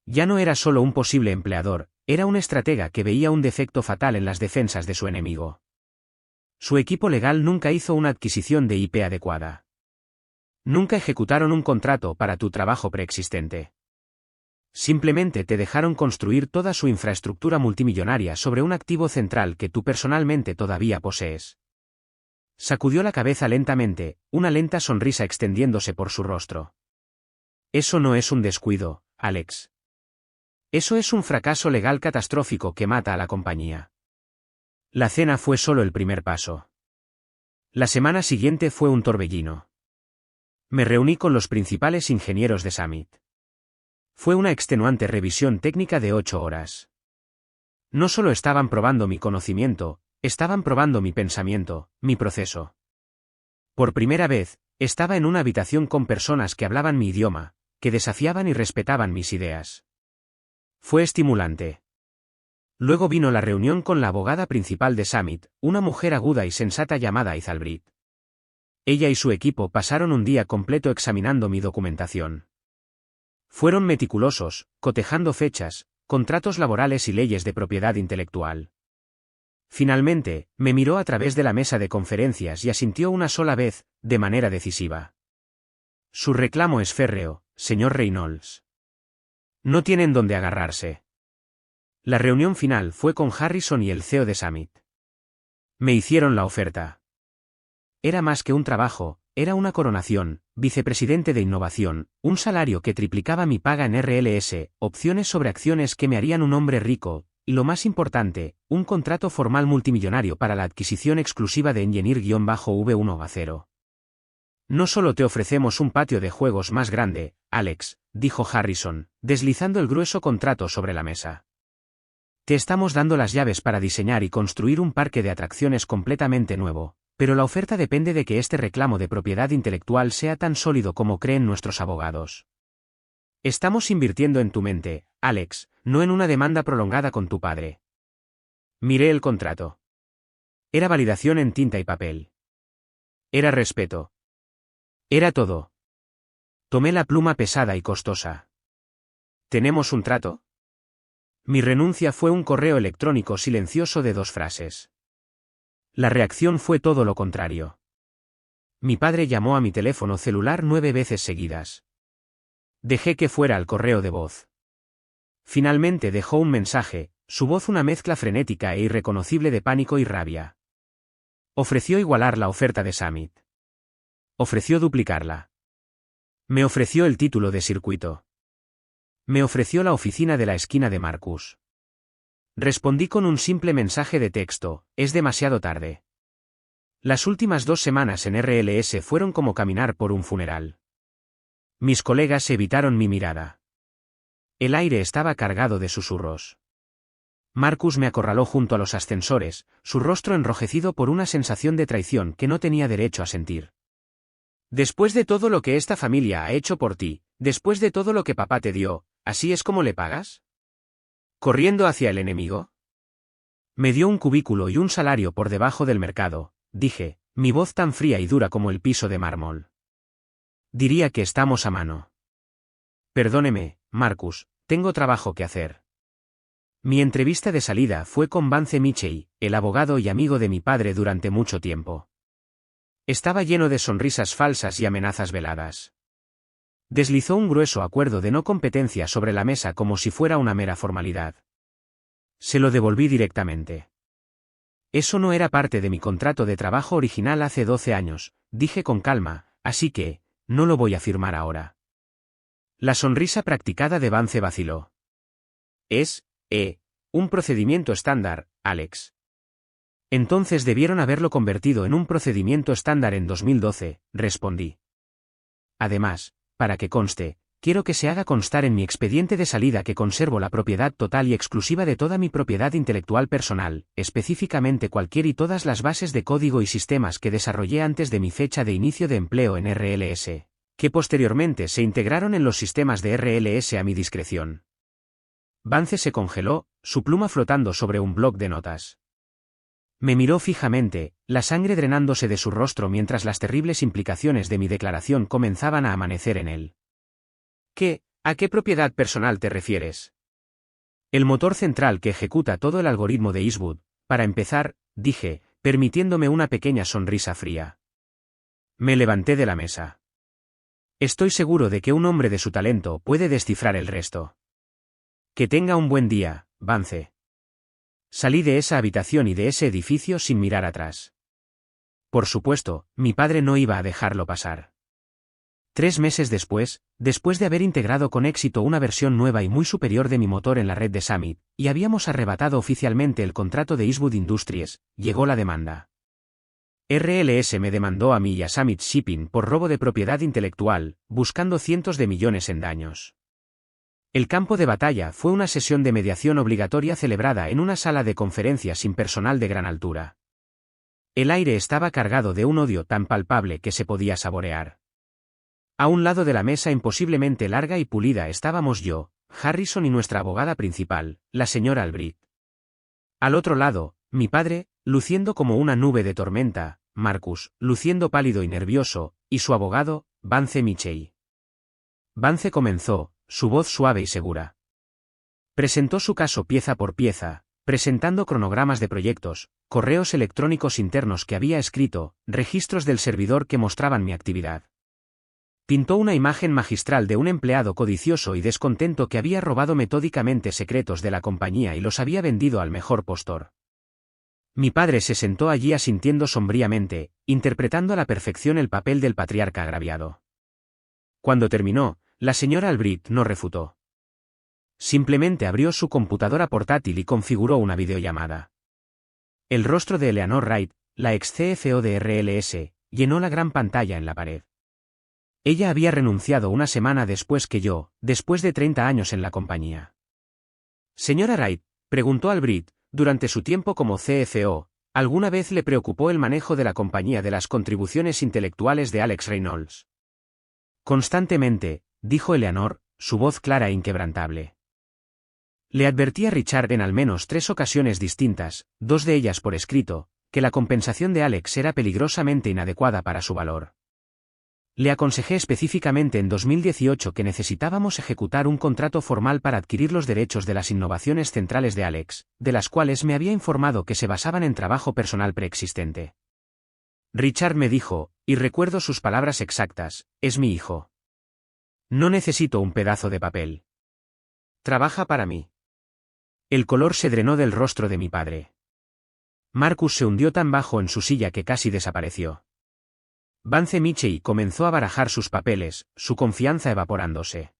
Ya no era solo un posible empleador, era un estratega que veía un defecto fatal en las defensas de su enemigo. Su equipo legal nunca hizo una adquisición de IP adecuada. Nunca ejecutaron un contrato para tu trabajo preexistente. Simplemente te dejaron construir toda su infraestructura multimillonaria sobre un activo central que tú personalmente todavía posees. Sacudió la cabeza lentamente, una lenta sonrisa extendiéndose por su rostro. Eso no es un descuido, Alex. Eso es un fracaso legal catastrófico que mata a la compañía. La cena fue solo el primer paso. La semana siguiente fue un torbellino. Me reuní con los principales ingenieros de Summit. Fue una extenuante revisión técnica de 8 horas. No solo estaban probando mi conocimiento, estaban probando mi pensamiento, mi proceso. Por primera vez, estaba en una habitación con personas que hablaban mi idioma, que desafiaban y respetaban mis ideas. Fue estimulante. Luego vino la reunión con la abogada principal de Summit, una mujer aguda y sensata llamada Izalbrit. Ella y su equipo pasaron un día completo examinando mi documentación. Fueron meticulosos, cotejando fechas, contratos laborales y leyes de propiedad intelectual. Finalmente, me miró a través de la mesa de conferencias y asintió una sola vez, de manera decisiva. Su reclamo es férreo, señor Reynolds. No tienen dónde agarrarse. La reunión final fue con Harrison y el CEO de Summit. Me hicieron la oferta. Era más que un trabajo, era una coronación, vicepresidente de innovación, un salario que triplicaba mi paga en RLS, opciones sobre acciones que me harían un hombre rico, y lo más importante, un contrato formal multimillonario para la adquisición exclusiva de Engineer-V10. No solo te ofrecemos un patio de juegos más grande, Alex, dijo Harrison, deslizando el grueso contrato sobre la mesa. Te estamos dando las llaves para diseñar y construir un parque de atracciones completamente nuevo, pero la oferta depende de que este reclamo de propiedad intelectual sea tan sólido como creen nuestros abogados. Estamos invirtiendo en tu mente, Alex, no en una demanda prolongada con tu padre. Miré el contrato. Era validación en tinta y papel. Era respeto. Era todo. Tomé la pluma pesada y costosa. ¿Tenemos un trato? Mi renuncia fue un correo electrónico silencioso de 2 frases. La reacción fue todo lo contrario. Mi padre llamó a mi teléfono celular 9 veces seguidas. Dejé que fuera al correo de voz. Finalmente dejó un mensaje, su voz una mezcla frenética e irreconocible de pánico y rabia. Ofreció igualar la oferta de Summit. Ofreció duplicarla. Me ofreció el título de circuito. Me ofreció la oficina de la esquina de Marcus. Respondí con un simple mensaje de texto, es demasiado tarde. Las últimas 2 semanas en RLS fueron como caminar por un funeral. Mis colegas evitaron mi mirada. El aire estaba cargado de susurros. Marcus me acorraló junto a los ascensores, su rostro enrojecido por una sensación de traición que no tenía derecho a sentir. Después de todo lo que esta familia ha hecho por ti, después de todo lo que papá te dio, ¿así es como le pagas? ¿Corriendo hacia el enemigo? Me dio un cubículo y un salario por debajo del mercado, dije, mi voz tan fría y dura como el piso de mármol. Diría que estamos a mano. Perdóneme, Marcus, tengo trabajo que hacer. Mi entrevista de salida fue con Vance Michey, el abogado y amigo de mi padre durante mucho tiempo. Estaba lleno de sonrisas falsas y amenazas veladas. Deslizó un grueso acuerdo de no competencia sobre la mesa como si fuera una mera formalidad. Se lo devolví directamente. Eso no era parte de mi contrato de trabajo original hace 12 años, dije con calma, así que, no lo voy a firmar ahora. La sonrisa practicada de Vance vaciló. Es, un procedimiento estándar, Alex. Entonces debieron haberlo convertido en un procedimiento estándar en 2012, respondí. Además, para que conste, quiero que se haga constar en mi expediente de salida que conservo la propiedad total y exclusiva de toda mi propiedad intelectual personal, específicamente cualquier y todas las bases de código y sistemas que desarrollé antes de mi fecha de inicio de empleo en RLS, que posteriormente se integraron en los sistemas de RLS a mi discreción. Vance se congeló, su pluma flotando sobre un bloc de notas. Me miró fijamente, la sangre drenándose de su rostro mientras las terribles implicaciones de mi declaración comenzaban a amanecer en él. ¿A qué propiedad personal te refieres? El motor central que ejecuta todo el algoritmo de Eastwood, para empezar, dije, permitiéndome una pequeña sonrisa fría. Me levanté de la mesa. Estoy seguro de que un hombre de su talento puede descifrar el resto. Que tenga un buen día, Vance. Salí de esa habitación y de ese edificio sin mirar atrás. Por supuesto, mi padre no iba a dejarlo pasar. 3 meses después de haber integrado con éxito una versión nueva y muy superior de mi motor en la red de Summit, y habíamos arrebatado oficialmente el contrato de Eastwood Industries, llegó la demanda. RLS me demandó a mí y a Summit Shipping por robo de propiedad intelectual, buscando cientos de millones en daños. El campo de batalla fue una sesión de mediación obligatoria celebrada en una sala de conferencias sin personal de gran altura. El aire estaba cargado de un odio tan palpable que se podía saborear. A un lado de la mesa imposiblemente larga y pulida estábamos yo, Harrison y nuestra abogada principal, la señora Albright. Al otro lado, mi padre, luciendo como una nube de tormenta, Marcus, luciendo pálido y nervioso, y su abogado, Vance Michey. Vance comenzó, su voz suave y segura. Presentó su caso pieza por pieza, presentando cronogramas de proyectos, correos electrónicos internos que había escrito, registros del servidor que mostraban mi actividad. Pintó una imagen magistral de un empleado codicioso y descontento que había robado metódicamente secretos de la compañía y los había vendido al mejor postor. Mi padre se sentó allí asintiendo sombríamente, interpretando a la perfección el papel del patriarca agraviado. Cuando terminó, la señora Albright no refutó. Simplemente abrió su computadora portátil y configuró una videollamada. El rostro de Eleanor Wright, la ex CFO de RLS, llenó la gran pantalla en la pared. Ella había renunciado una semana después que yo, después de 30 años en la compañía. Señora Wright, preguntó Albright, durante su tiempo como CFO, ¿alguna vez le preocupó el manejo de la compañía de las contribuciones intelectuales de Alex Reynolds? Constantemente, dijo Eleanor, su voz clara e inquebrantable. Le advertí a Richard en al menos 3 ocasiones distintas, 2 de ellas por escrito, que la compensación de Alex era peligrosamente inadecuada para su valor. Le aconsejé específicamente en 2018 que necesitábamos ejecutar un contrato formal para adquirir los derechos de las innovaciones centrales de Alex, de las cuales me había informado que se basaban en trabajo personal preexistente. Richard me dijo, y recuerdo sus palabras exactas, es mi hijo. No necesito un pedazo de papel. Trabaja para mí. El color se drenó del rostro de mi padre. Marcus se hundió tan bajo en su silla que casi desapareció. Vance Michey comenzó a barajar sus papeles, su confianza evaporándose.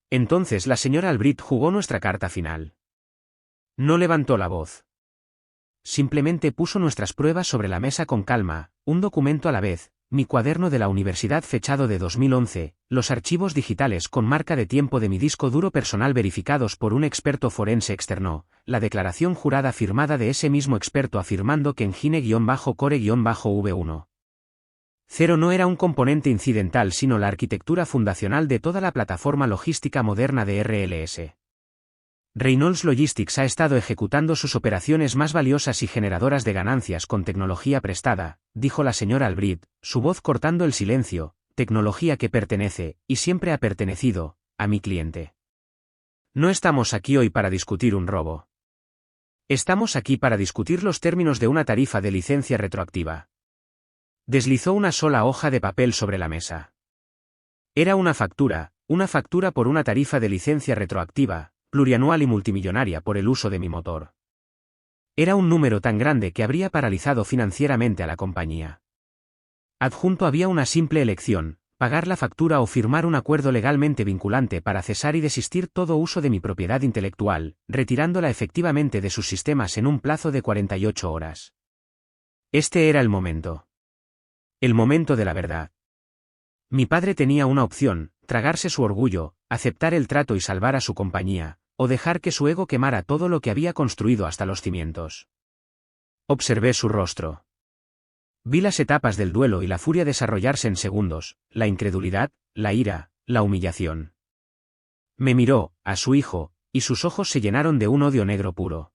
Entonces la señora Albright jugó nuestra carta final. No levantó la voz. Simplemente puso nuestras pruebas sobre la mesa con calma, un documento a la vez, mi cuaderno de la universidad fechado de 2011, los archivos digitales con marca de tiempo de mi disco duro personal verificados por un experto forense externo, la declaración jurada firmada de ese mismo experto afirmando que Engine-Core-V1. Cero no era un componente incidental sino la arquitectura fundacional de toda la plataforma logística moderna de RLS. Reynolds Logistics ha estado ejecutando sus operaciones más valiosas y generadoras de ganancias con tecnología prestada, dijo la señora Albrecht, su voz cortando el silencio, tecnología que pertenece, y siempre ha pertenecido, a mi cliente. No estamos aquí hoy para discutir un robo. Estamos aquí para discutir los términos de una tarifa de licencia retroactiva. Deslizó una sola hoja de papel sobre la mesa. Era una factura por una tarifa de licencia retroactiva, plurianual y multimillonaria por el uso de mi motor. Era un número tan grande que habría paralizado financieramente a la compañía. Adjunto había una simple elección: pagar la factura o firmar un acuerdo legalmente vinculante para cesar y desistir todo uso de mi propiedad intelectual, retirándola efectivamente de sus sistemas en un plazo de 48 horas. Este era el momento. El momento de la verdad. Mi padre tenía una opción: tragarse su orgullo, aceptar el trato y salvar a su compañía, o dejar que su ego quemara todo lo que había construido hasta los cimientos. Observé su rostro. Vi las etapas del duelo y la furia desarrollarse en segundos, la incredulidad, la ira, la humillación. Me miró, a su hijo, y sus ojos se llenaron de un odio negro puro.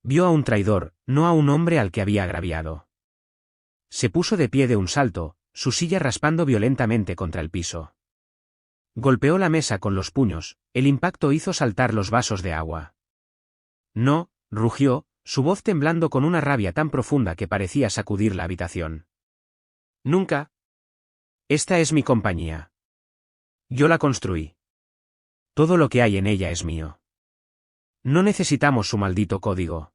Vio a un traidor, no a un hombre al que había agraviado. Se puso de pie de un salto, su silla raspando violentamente contra el piso. Golpeó la mesa con los puños, el impacto hizo saltar los vasos de agua. No, rugió, su voz temblando con una rabia tan profunda que parecía sacudir la habitación. Nunca. Esta es mi compañía. Yo la construí. Todo lo que hay en ella es mío. No necesitamos su maldito código.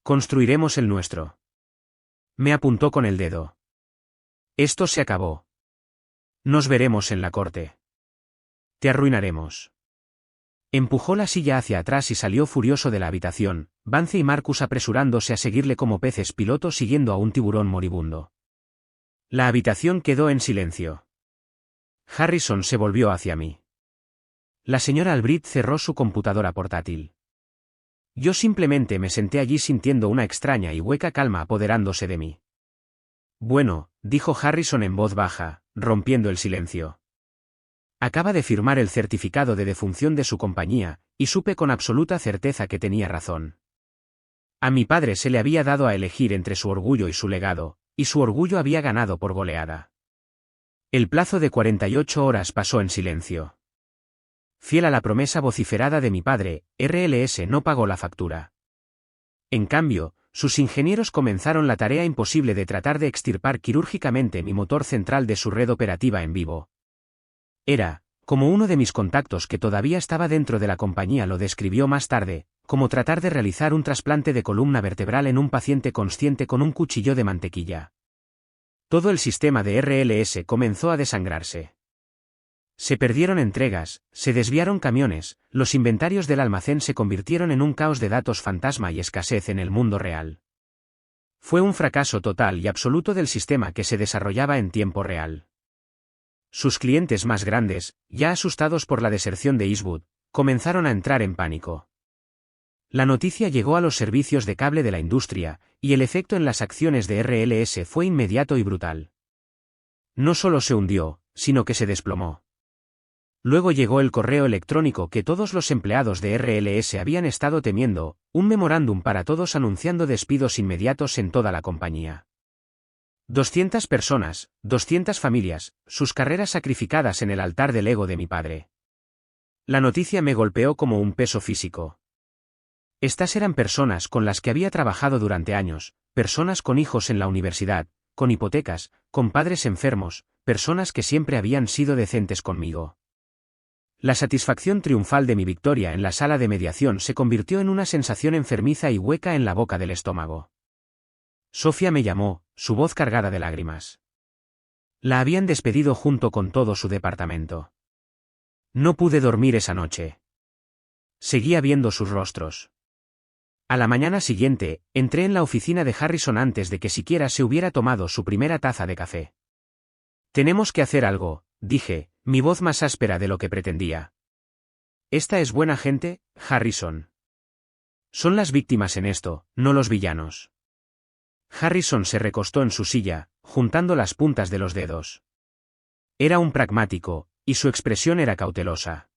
Construiremos el nuestro. Me apuntó con el dedo. Esto se acabó. Nos veremos en la corte. Te arruinaremos. Empujó la silla hacia atrás y salió furioso de la habitación, Vance y Marcus apresurándose a seguirle como peces pilotos siguiendo a un tiburón moribundo. La habitación quedó en silencio. Harrison se volvió hacia mí. La señora Albrecht cerró su computadora portátil. Yo simplemente me senté allí sintiendo una extraña y hueca calma apoderándose de mí. Bueno, dijo Harrison en voz baja, rompiendo el silencio. Acaba de firmar el certificado de defunción de su compañía, y supe con absoluta certeza que tenía razón. A mi padre se le había dado a elegir entre su orgullo y su legado, y su orgullo había ganado por goleada. El plazo de 48 horas pasó en silencio. Fiel a la promesa vociferada de mi padre, RLS no pagó la factura. En cambio, sus ingenieros comenzaron la tarea imposible de tratar de extirpar quirúrgicamente mi motor central de su red operativa en vivo. Era, como uno de mis contactos que todavía estaba dentro de la compañía lo describió más tarde, como tratar de realizar un trasplante de columna vertebral en un paciente consciente con un cuchillo de mantequilla. Todo el sistema de RLS comenzó a desangrarse. Se perdieron entregas, se desviaron camiones, los inventarios del almacén se convirtieron en un caos de datos fantasma y escasez en el mundo real. Fue un fracaso total y absoluto del sistema que se desarrollaba en tiempo real. Sus clientes más grandes, ya asustados por la deserción de Eastwood, comenzaron a entrar en pánico. La noticia llegó a los servicios de cable de la industria, y el efecto en las acciones de RLS fue inmediato y brutal. No solo se hundió, sino que se desplomó. Luego llegó el correo electrónico que todos los empleados de RLS habían estado temiendo, un memorándum para todos anunciando despidos inmediatos en toda la compañía. 200 personas, 200 familias, sus carreras sacrificadas en el altar del ego de mi padre. La noticia me golpeó como un peso físico. Estas eran personas con las que había trabajado durante años, personas con hijos en la universidad, con hipotecas, con padres enfermos, personas que siempre habían sido decentes conmigo. La satisfacción triunfal de mi victoria en la sala de mediación se convirtió en una sensación enfermiza y hueca en la boca del estómago. Sofía me llamó, su voz cargada de lágrimas. La habían despedido junto con todo su departamento. No pude dormir esa noche. Seguía viendo sus rostros. A la mañana siguiente, entré en la oficina de Harrison antes de que siquiera se hubiera tomado su primera taza de café. Tenemos que hacer algo, dije, mi voz más áspera de lo que pretendía. Esta es buena gente, Harrison. Son las víctimas en esto, no los villanos. Harrison se recostó en su silla, juntando las puntas de los dedos. Era un pragmático, y su expresión era cautelosa.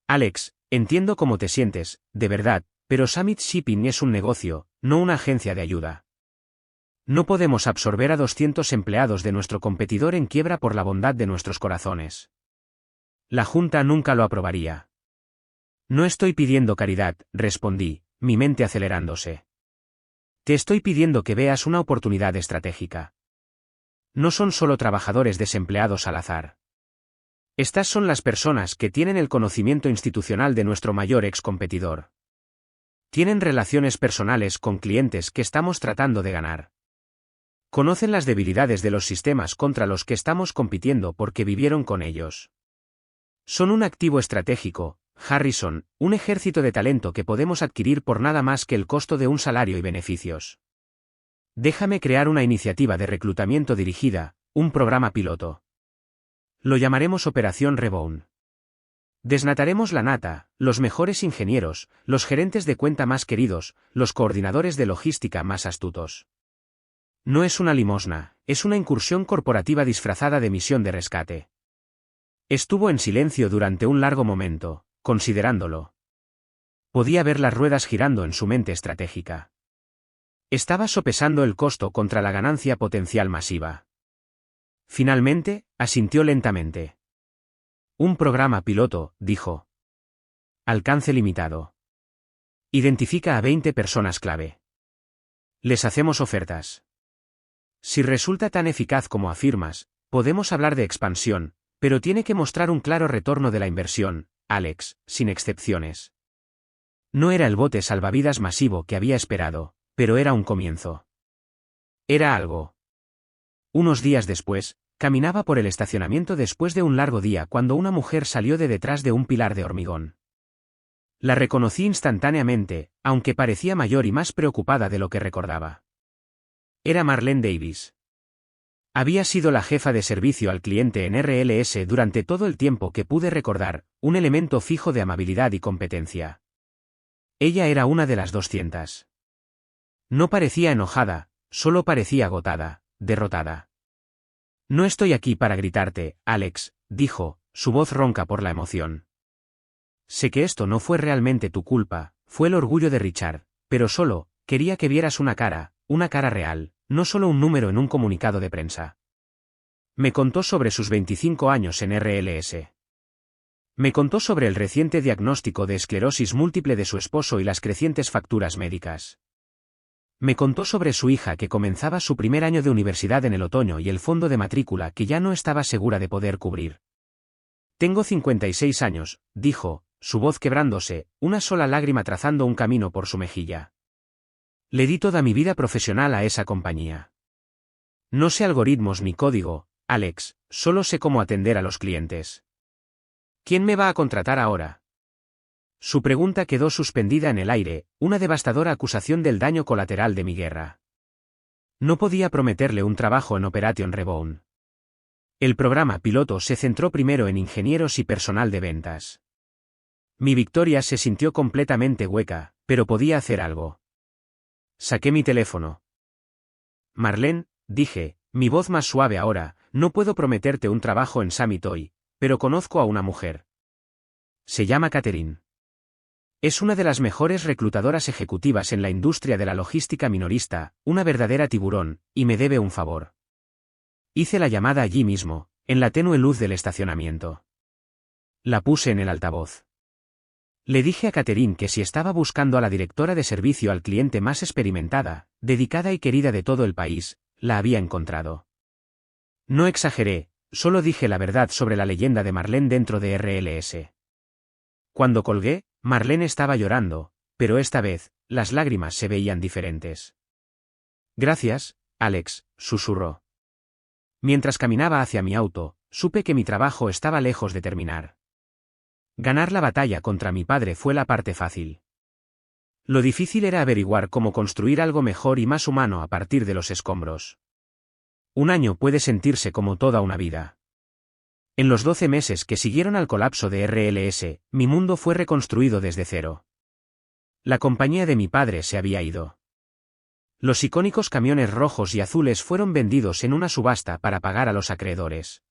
Alex, entiendo cómo te sientes, de verdad, pero Summit Shipping es un negocio, no una agencia de ayuda. No podemos absorber a 200 empleados de nuestro competidor en quiebra por la bondad de nuestros corazones. La Junta nunca lo aprobaría. No estoy pidiendo caridad, respondí, mi mente acelerándose. Te estoy pidiendo que veas una oportunidad estratégica. No son solo trabajadores desempleados al azar. Estas son las personas que tienen el conocimiento institucional de nuestro mayor ex competidor. Tienen relaciones personales con clientes que estamos tratando de ganar. Conocen las debilidades de los sistemas contra los que estamos compitiendo porque vivieron con ellos. Son un activo estratégico, Harrison, un ejército de talento que podemos adquirir por nada más que el costo de un salario y beneficios. Déjame crear una iniciativa de reclutamiento dirigida, un programa piloto. Lo llamaremos Operación Rebound. Desnataremos la nata, los mejores ingenieros, los gerentes de cuenta más queridos, los coordinadores de logística más astutos. No es una limosna, es una incursión corporativa disfrazada de misión de rescate. Estuvo en silencio durante un largo momento, considerándolo. Podía ver las ruedas girando en su mente estratégica. Estaba sopesando el costo contra la ganancia potencial masiva. Finalmente, asintió lentamente. Un programa piloto, dijo. Alcance limitado. Identifica a 20 personas clave. Les hacemos ofertas. Si resulta tan eficaz como afirmas, podemos hablar de expansión, pero tiene que mostrar un claro retorno de la inversión, Alex, sin excepciones. No era el bote salvavidas masivo que había esperado, pero era un comienzo. Era algo. Unos días después, caminaba por el estacionamiento después de un largo día cuando una mujer salió de detrás de un pilar de hormigón. La reconocí instantáneamente, aunque parecía mayor y más preocupada de lo que recordaba. Era Marlene Davis. Había sido la jefa de servicio al cliente en RLS durante todo el tiempo que pude recordar, un elemento fijo de amabilidad y competencia. Ella era una de las 200. No parecía enojada, solo parecía agotada, derrotada. No estoy aquí para gritarte, Alex, dijo, su voz ronca por la emoción. Sé que esto no fue realmente tu culpa, fue el orgullo de Richard, pero solo, quería que vieras una cara real, no solo un número en un comunicado de prensa. Me contó sobre sus 25 años en RLS. Me contó sobre el reciente diagnóstico de esclerosis múltiple de su esposo y las crecientes facturas médicas. Me contó sobre su hija que comenzaba su primer año de universidad en el otoño y el fondo de matrícula que ya no estaba segura de poder cubrir. Tengo 56 años, dijo, su voz quebrándose, una sola lágrima trazando un camino por su mejilla. Le di toda mi vida profesional a esa compañía. No sé algoritmos ni código, Alex, solo sé cómo atender a los clientes. ¿Quién me va a contratar ahora? Su pregunta quedó suspendida en el aire, una devastadora acusación del daño colateral de mi guerra. No podía prometerle un trabajo en Operation Rebound. El programa piloto se centró primero en ingenieros y personal de ventas. Mi victoria se sintió completamente hueca, pero podía hacer algo. Saqué mi teléfono. Marlene, dije, mi voz más suave ahora, no puedo prometerte un trabajo en Summit hoy, pero conozco a una mujer. Se llama Catherine. Es una de las mejores reclutadoras ejecutivas en la industria de la logística minorista, una verdadera tiburón, y me debe un favor. Hice la llamada allí mismo, en la tenue luz del estacionamiento. La puse en el altavoz. Le dije a Catherine que si estaba buscando a la directora de servicio al cliente más experimentada, dedicada y querida de todo el país, la había encontrado. No exageré, solo dije la verdad sobre la leyenda de Marlene dentro de RLS. Cuando colgué, Marlene estaba llorando, pero esta vez, las lágrimas se veían diferentes. Gracias, Alex, susurró. Mientras caminaba hacia mi auto, supe que mi trabajo estaba lejos de terminar. Ganar la batalla contra mi padre fue la parte fácil. Lo difícil era averiguar cómo construir algo mejor y más humano a partir de los escombros. Un año puede sentirse como toda una vida. En los 12 meses que siguieron al colapso de RLS, mi mundo fue reconstruido desde cero. La compañía de mi padre se había ido. Los icónicos camiones rojos y azules fueron vendidos en una subasta para pagar a los acreedores.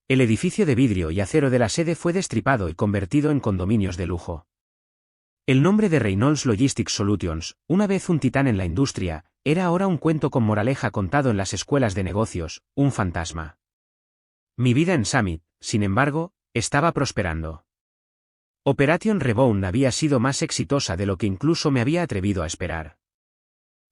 El edificio de vidrio y acero de la sede fue destripado y convertido en condominios de lujo. El nombre de Reynolds Logistics Solutions, una vez un titán en la industria, era ahora un cuento con moraleja contado en las escuelas de negocios, un fantasma. Mi vida en Summit, sin embargo, estaba prosperando. Operation Rebound había sido más exitosa de lo que incluso me había atrevido a esperar.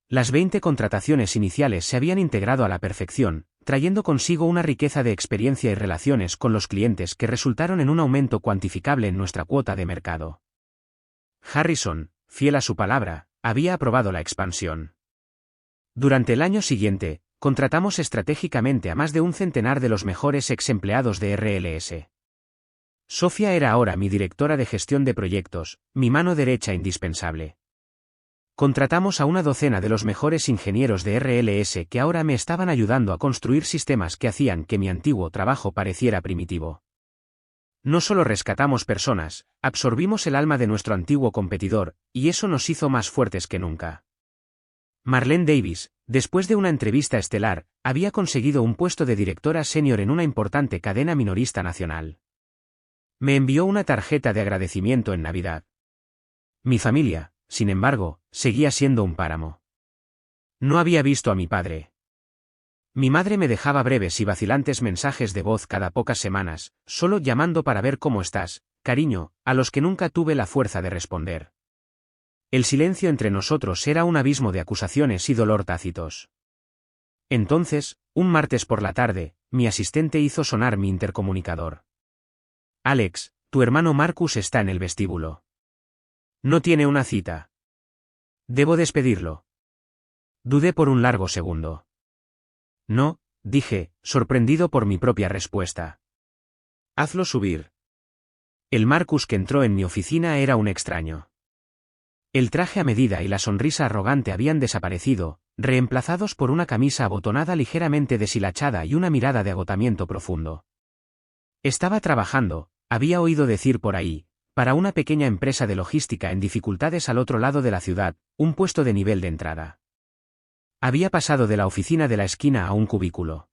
Las 20 contrataciones iniciales se habían integrado a la perfección, trayendo consigo una riqueza de experiencia y relaciones con los clientes que resultaron en un aumento cuantificable en nuestra cuota de mercado. Harrison, fiel a su palabra, había aprobado la expansión. Durante el año siguiente, contratamos estratégicamente a más de un centenar de los mejores ex empleados de RLS. Sofía era ahora mi directora de gestión de proyectos, mi mano derecha indispensable. Contratamos a una docena de los mejores ingenieros de RLS que ahora me estaban ayudando a construir sistemas que hacían que mi antiguo trabajo pareciera primitivo. No solo rescatamos personas, absorbimos el alma de nuestro antiguo competidor, y eso nos hizo más fuertes que nunca. Marlene Davis, después de una entrevista estelar, había conseguido un puesto de directora senior en una importante cadena minorista nacional. Me envió una tarjeta de agradecimiento en Navidad. Mi familia, sin embargo, seguía siendo un páramo. No había visto a mi padre. Mi madre me dejaba breves y vacilantes mensajes de voz cada pocas semanas, solo llamando para ver cómo estás, cariño, a los que nunca tuve la fuerza de responder. El silencio entre nosotros era un abismo de acusaciones y dolor tácitos. Entonces, un martes por la tarde, mi asistente hizo sonar mi intercomunicador. Alex, tu hermano Marcus está en el vestíbulo. No tiene una cita. ¿Debo despedirlo? Dudé por un largo segundo. No, dije, sorprendido por mi propia respuesta. Hazlo subir. El Marcus que entró en mi oficina era un extraño. El traje a medida y la sonrisa arrogante habían desaparecido, reemplazados por una camisa abotonada ligeramente deshilachada y una mirada de agotamiento profundo. Estaba trabajando, había oído decir por ahí, para una pequeña empresa de logística en dificultades al otro lado de la ciudad, un puesto de nivel de entrada. Había pasado de la oficina de la esquina a un cubículo.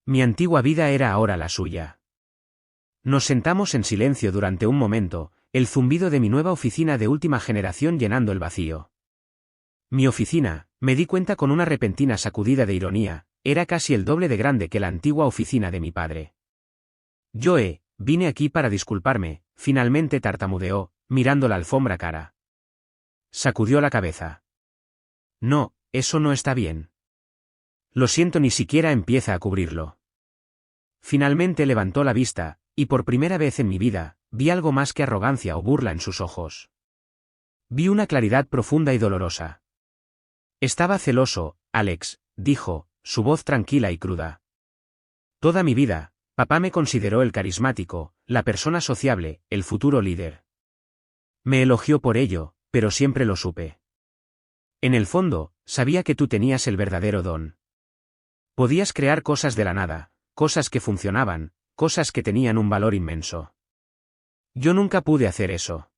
Mi antigua vida era ahora la suya. Nos sentamos en silencio durante un momento, el zumbido de mi nueva oficina de última generación llenando el vacío. Mi oficina, me di cuenta con una repentina sacudida de ironía, era casi el doble de grande que la antigua oficina de mi padre. Vine aquí para disculparme, finalmente tartamudeó, mirando la alfombra cara. Sacudió la cabeza. No, eso no está bien. Lo siento, ni siquiera empieza a cubrirlo. Finalmente levantó la vista, y por primera vez en mi vida, vi algo más que arrogancia o burla en sus ojos. Vi una claridad profunda y dolorosa. Estaba celoso, Alex, dijo, su voz tranquila y cruda. Toda mi vida, papá me consideró el carismático, la persona sociable, el futuro líder. Me elogió por ello, pero siempre lo supe. En el fondo, sabía que tú tenías el verdadero don. Podías crear cosas de la nada, cosas que funcionaban, cosas que tenían un valor inmenso. Yo nunca pude hacer eso.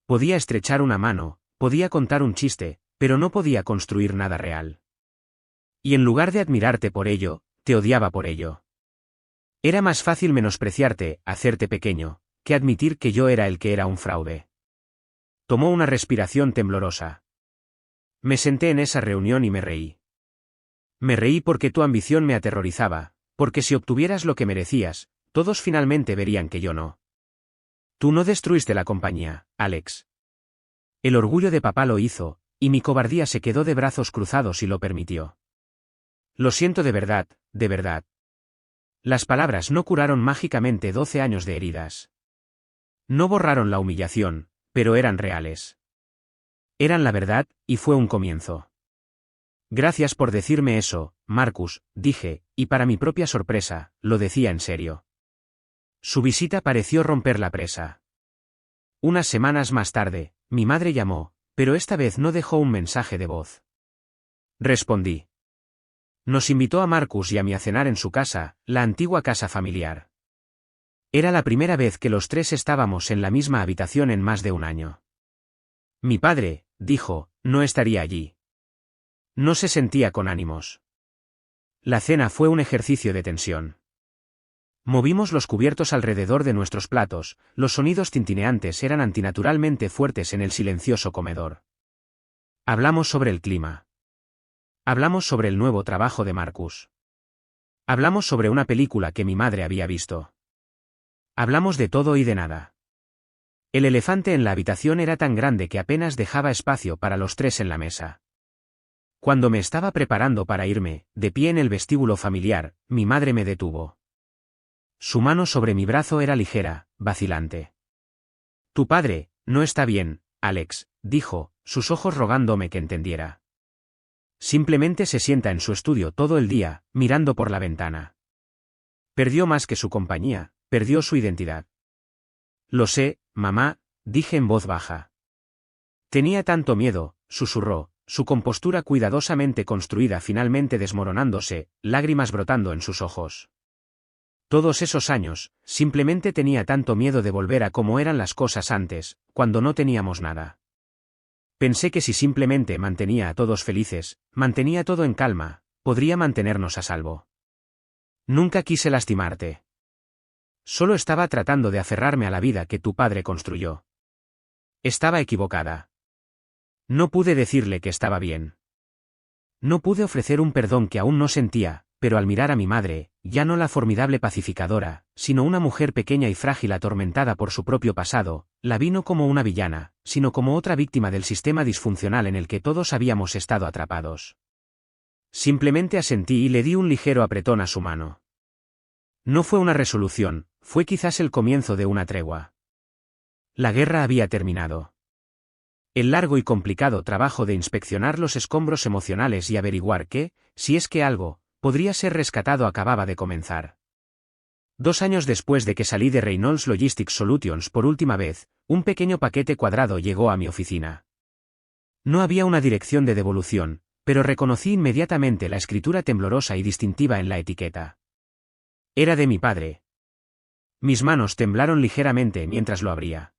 Podía estrechar una mano, podía contar un chiste, pero no podía construir nada real. Y en lugar de admirarte por ello, te odiaba por ello. Era más fácil menospreciarte, hacerte pequeño, que admitir que yo era el que era un fraude. Tomó una respiración temblorosa. Me senté en esa reunión y me reí. Me reí porque tu ambición me aterrorizaba, porque si obtuvieras lo que merecías, todos finalmente verían que yo no. Tú no destruiste la compañía, Alex. El orgullo de papá lo hizo, y mi cobardía se quedó de brazos cruzados y lo permitió. Lo siento de verdad, de verdad. Las palabras no curaron mágicamente 12 años de heridas. No borraron la humillación, pero eran reales. Eran la verdad, y fue un comienzo. Gracias por decirme eso, Marcus, dije, y para mi propia sorpresa, lo decía en serio. Su visita pareció romper la presa. Unas semanas más tarde, mi madre llamó, pero esta vez no dejó un mensaje de voz. Respondí. Nos invitó a Marcus y a mí a cenar en su casa, la antigua casa familiar. Era la primera vez que los tres estábamos en la misma habitación en más de un año. Mi padre, dijo, no estaría allí. No se sentía con ánimos. La cena fue un ejercicio de tensión. Movimos los cubiertos alrededor de nuestros platos, los sonidos tintineantes eran antinaturalmente fuertes en el silencioso comedor. Hablamos sobre el clima. Hablamos sobre el nuevo trabajo de Marcus. Hablamos sobre una película que mi madre había visto. Hablamos de todo y de nada. El elefante en la habitación era tan grande que apenas dejaba espacio para los tres en la mesa. Cuando me estaba preparando para irme, de pie en el vestíbulo familiar, mi madre me detuvo. Su mano sobre mi brazo era ligera, vacilante. Tu padre, no está bien, Alex, dijo, sus ojos rogándome que entendiera. Simplemente se sienta en su estudio todo el día, mirando por la ventana. Perdió más que su compañía, perdió su identidad. Lo sé, mamá, dije en voz baja. Tenía tanto miedo, susurró, su compostura cuidadosamente construida finalmente desmoronándose, lágrimas brotando en sus ojos. Todos esos años, simplemente tenía tanto miedo de volver a como eran las cosas antes, cuando no teníamos nada. Pensé que si simplemente mantenía a todos felices, mantenía todo en calma, podría mantenernos a salvo. Nunca quise lastimarte. Solo estaba tratando de aferrarme a la vida que tu padre construyó. Estaba equivocada. No pude decirle que estaba bien. No pude ofrecer un perdón que aún no sentía, pero al mirar a mi madre, ya no la formidable pacificadora, sino una mujer pequeña y frágil atormentada por su propio pasado, la vi no como una villana, sino como otra víctima del sistema disfuncional en el que todos habíamos estado atrapados. Simplemente asentí y le di un ligero apretón a su mano. No fue una resolución, fue quizás el comienzo de una tregua. La guerra había terminado. El largo y complicado trabajo de inspeccionar los escombros emocionales y averiguar qué, si es que algo, podría ser rescatado acababa de comenzar. 2 años después de que salí de Reynolds Logistics Solutions por última vez, un pequeño paquete cuadrado llegó a mi oficina. No había una dirección de devolución, pero reconocí inmediatamente la escritura temblorosa y distintiva en la etiqueta. Era de mi padre. Mis manos temblaron ligeramente mientras lo abría.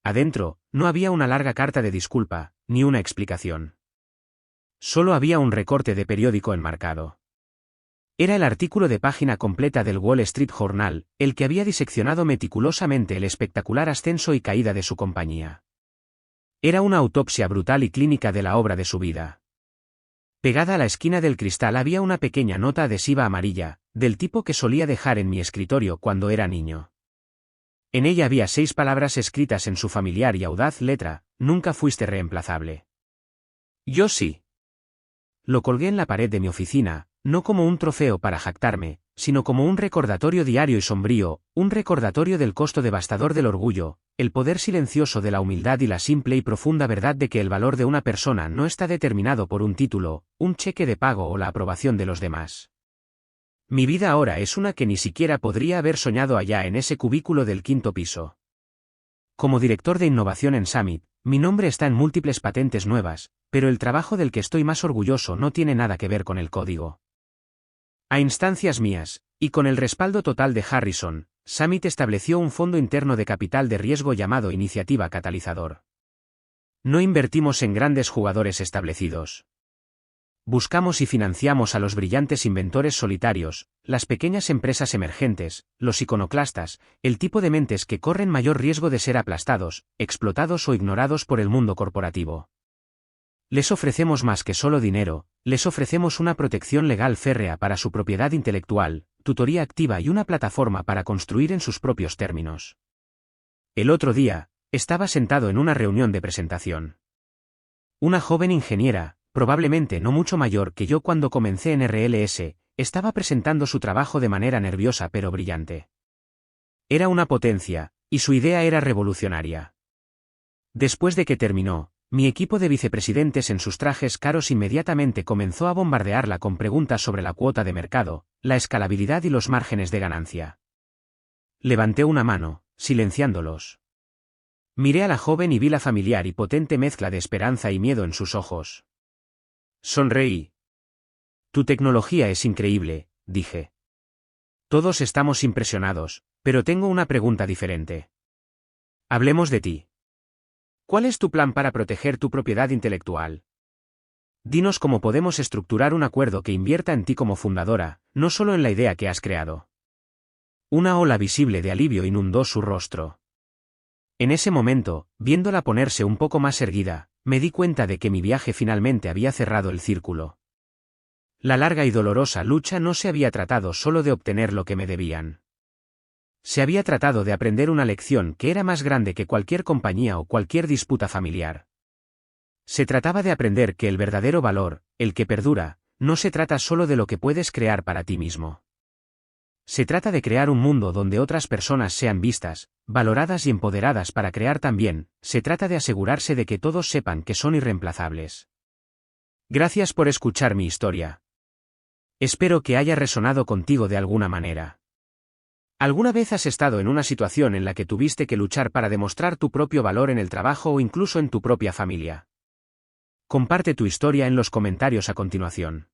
Adentro, no había una larga carta de disculpa, ni una explicación. Solo había un recorte de periódico enmarcado. Era el artículo de página completa del Wall Street Journal, el que había diseccionado meticulosamente el espectacular ascenso y caída de su compañía. Era una autopsia brutal y clínica de la obra de su vida. Pegada a la esquina del cristal había una pequeña nota adhesiva amarilla, del tipo que solía dejar en mi escritorio cuando era niño. En ella había 6 palabras escritas en su familiar y audaz letra: nunca fuiste reemplazable. Yo sí. Lo colgué en la pared de mi oficina, no como un trofeo para jactarme, sino como un recordatorio diario y sombrío, un recordatorio del costo devastador del orgullo, el poder silencioso de la humildad y la simple y profunda verdad de que el valor de una persona no está determinado por un título, un cheque de pago o la aprobación de los demás. Mi vida ahora es una que ni siquiera podría haber soñado allá en ese cubículo del 5º piso. Como director de innovación en Summit, mi nombre está en múltiples patentes nuevas, pero el trabajo del que estoy más orgulloso no tiene nada que ver con el código. A instancias mías, y con el respaldo total de Harrison, Summit estableció un fondo interno de capital de riesgo llamado Iniciativa Catalizador. No invertimos en grandes jugadores establecidos. Buscamos y financiamos a los brillantes inventores solitarios, las pequeñas empresas emergentes, los iconoclastas, el tipo de mentes que corren mayor riesgo de ser aplastados, explotados o ignorados por el mundo corporativo. Les ofrecemos más que solo dinero, les ofrecemos una protección legal férrea para su propiedad intelectual, tutoría activa y una plataforma para construir en sus propios términos. El otro día, estaba sentado en una reunión de presentación. Una joven ingeniera, probablemente no mucho mayor que yo cuando comencé en RLS, estaba presentando su trabajo de manera nerviosa pero brillante. Era una potencia, y su idea era revolucionaria. Después de que terminó, mi equipo de vicepresidentes en sus trajes caros inmediatamente comenzó a bombardearla con preguntas sobre la cuota de mercado, la escalabilidad y los márgenes de ganancia. Levanté una mano, silenciándolos. Miré a la joven y vi la familiar y potente mezcla de esperanza y miedo en sus ojos. Sonreí. Tu tecnología es increíble, dije. Todos estamos impresionados, pero tengo una pregunta diferente. Hablemos de ti. ¿Cuál es tu plan para proteger tu propiedad intelectual? Dinos cómo podemos estructurar un acuerdo que invierta en ti como fundadora, no solo en la idea que has creado. Una ola visible de alivio inundó su rostro. En ese momento, viéndola ponerse un poco más erguida, me di cuenta de que mi viaje finalmente había cerrado el círculo. La larga y dolorosa lucha no se había tratado solo de obtener lo que me debían. Se había tratado de aprender una lección que era más grande que cualquier compañía o cualquier disputa familiar. Se trataba de aprender que el verdadero valor, el que perdura, no se trata solo de lo que puedes crear para ti mismo. Se trata de crear un mundo donde otras personas sean vistas, valoradas y empoderadas para crear también. Se trata de asegurarse de que todos sepan que son irreemplazables. Gracias por escuchar mi historia. Espero que haya resonado contigo de alguna manera. ¿Alguna vez has estado en una situación en la que tuviste que luchar para demostrar tu propio valor en el trabajo o incluso en tu propia familia? Comparte tu historia en los comentarios a continuación.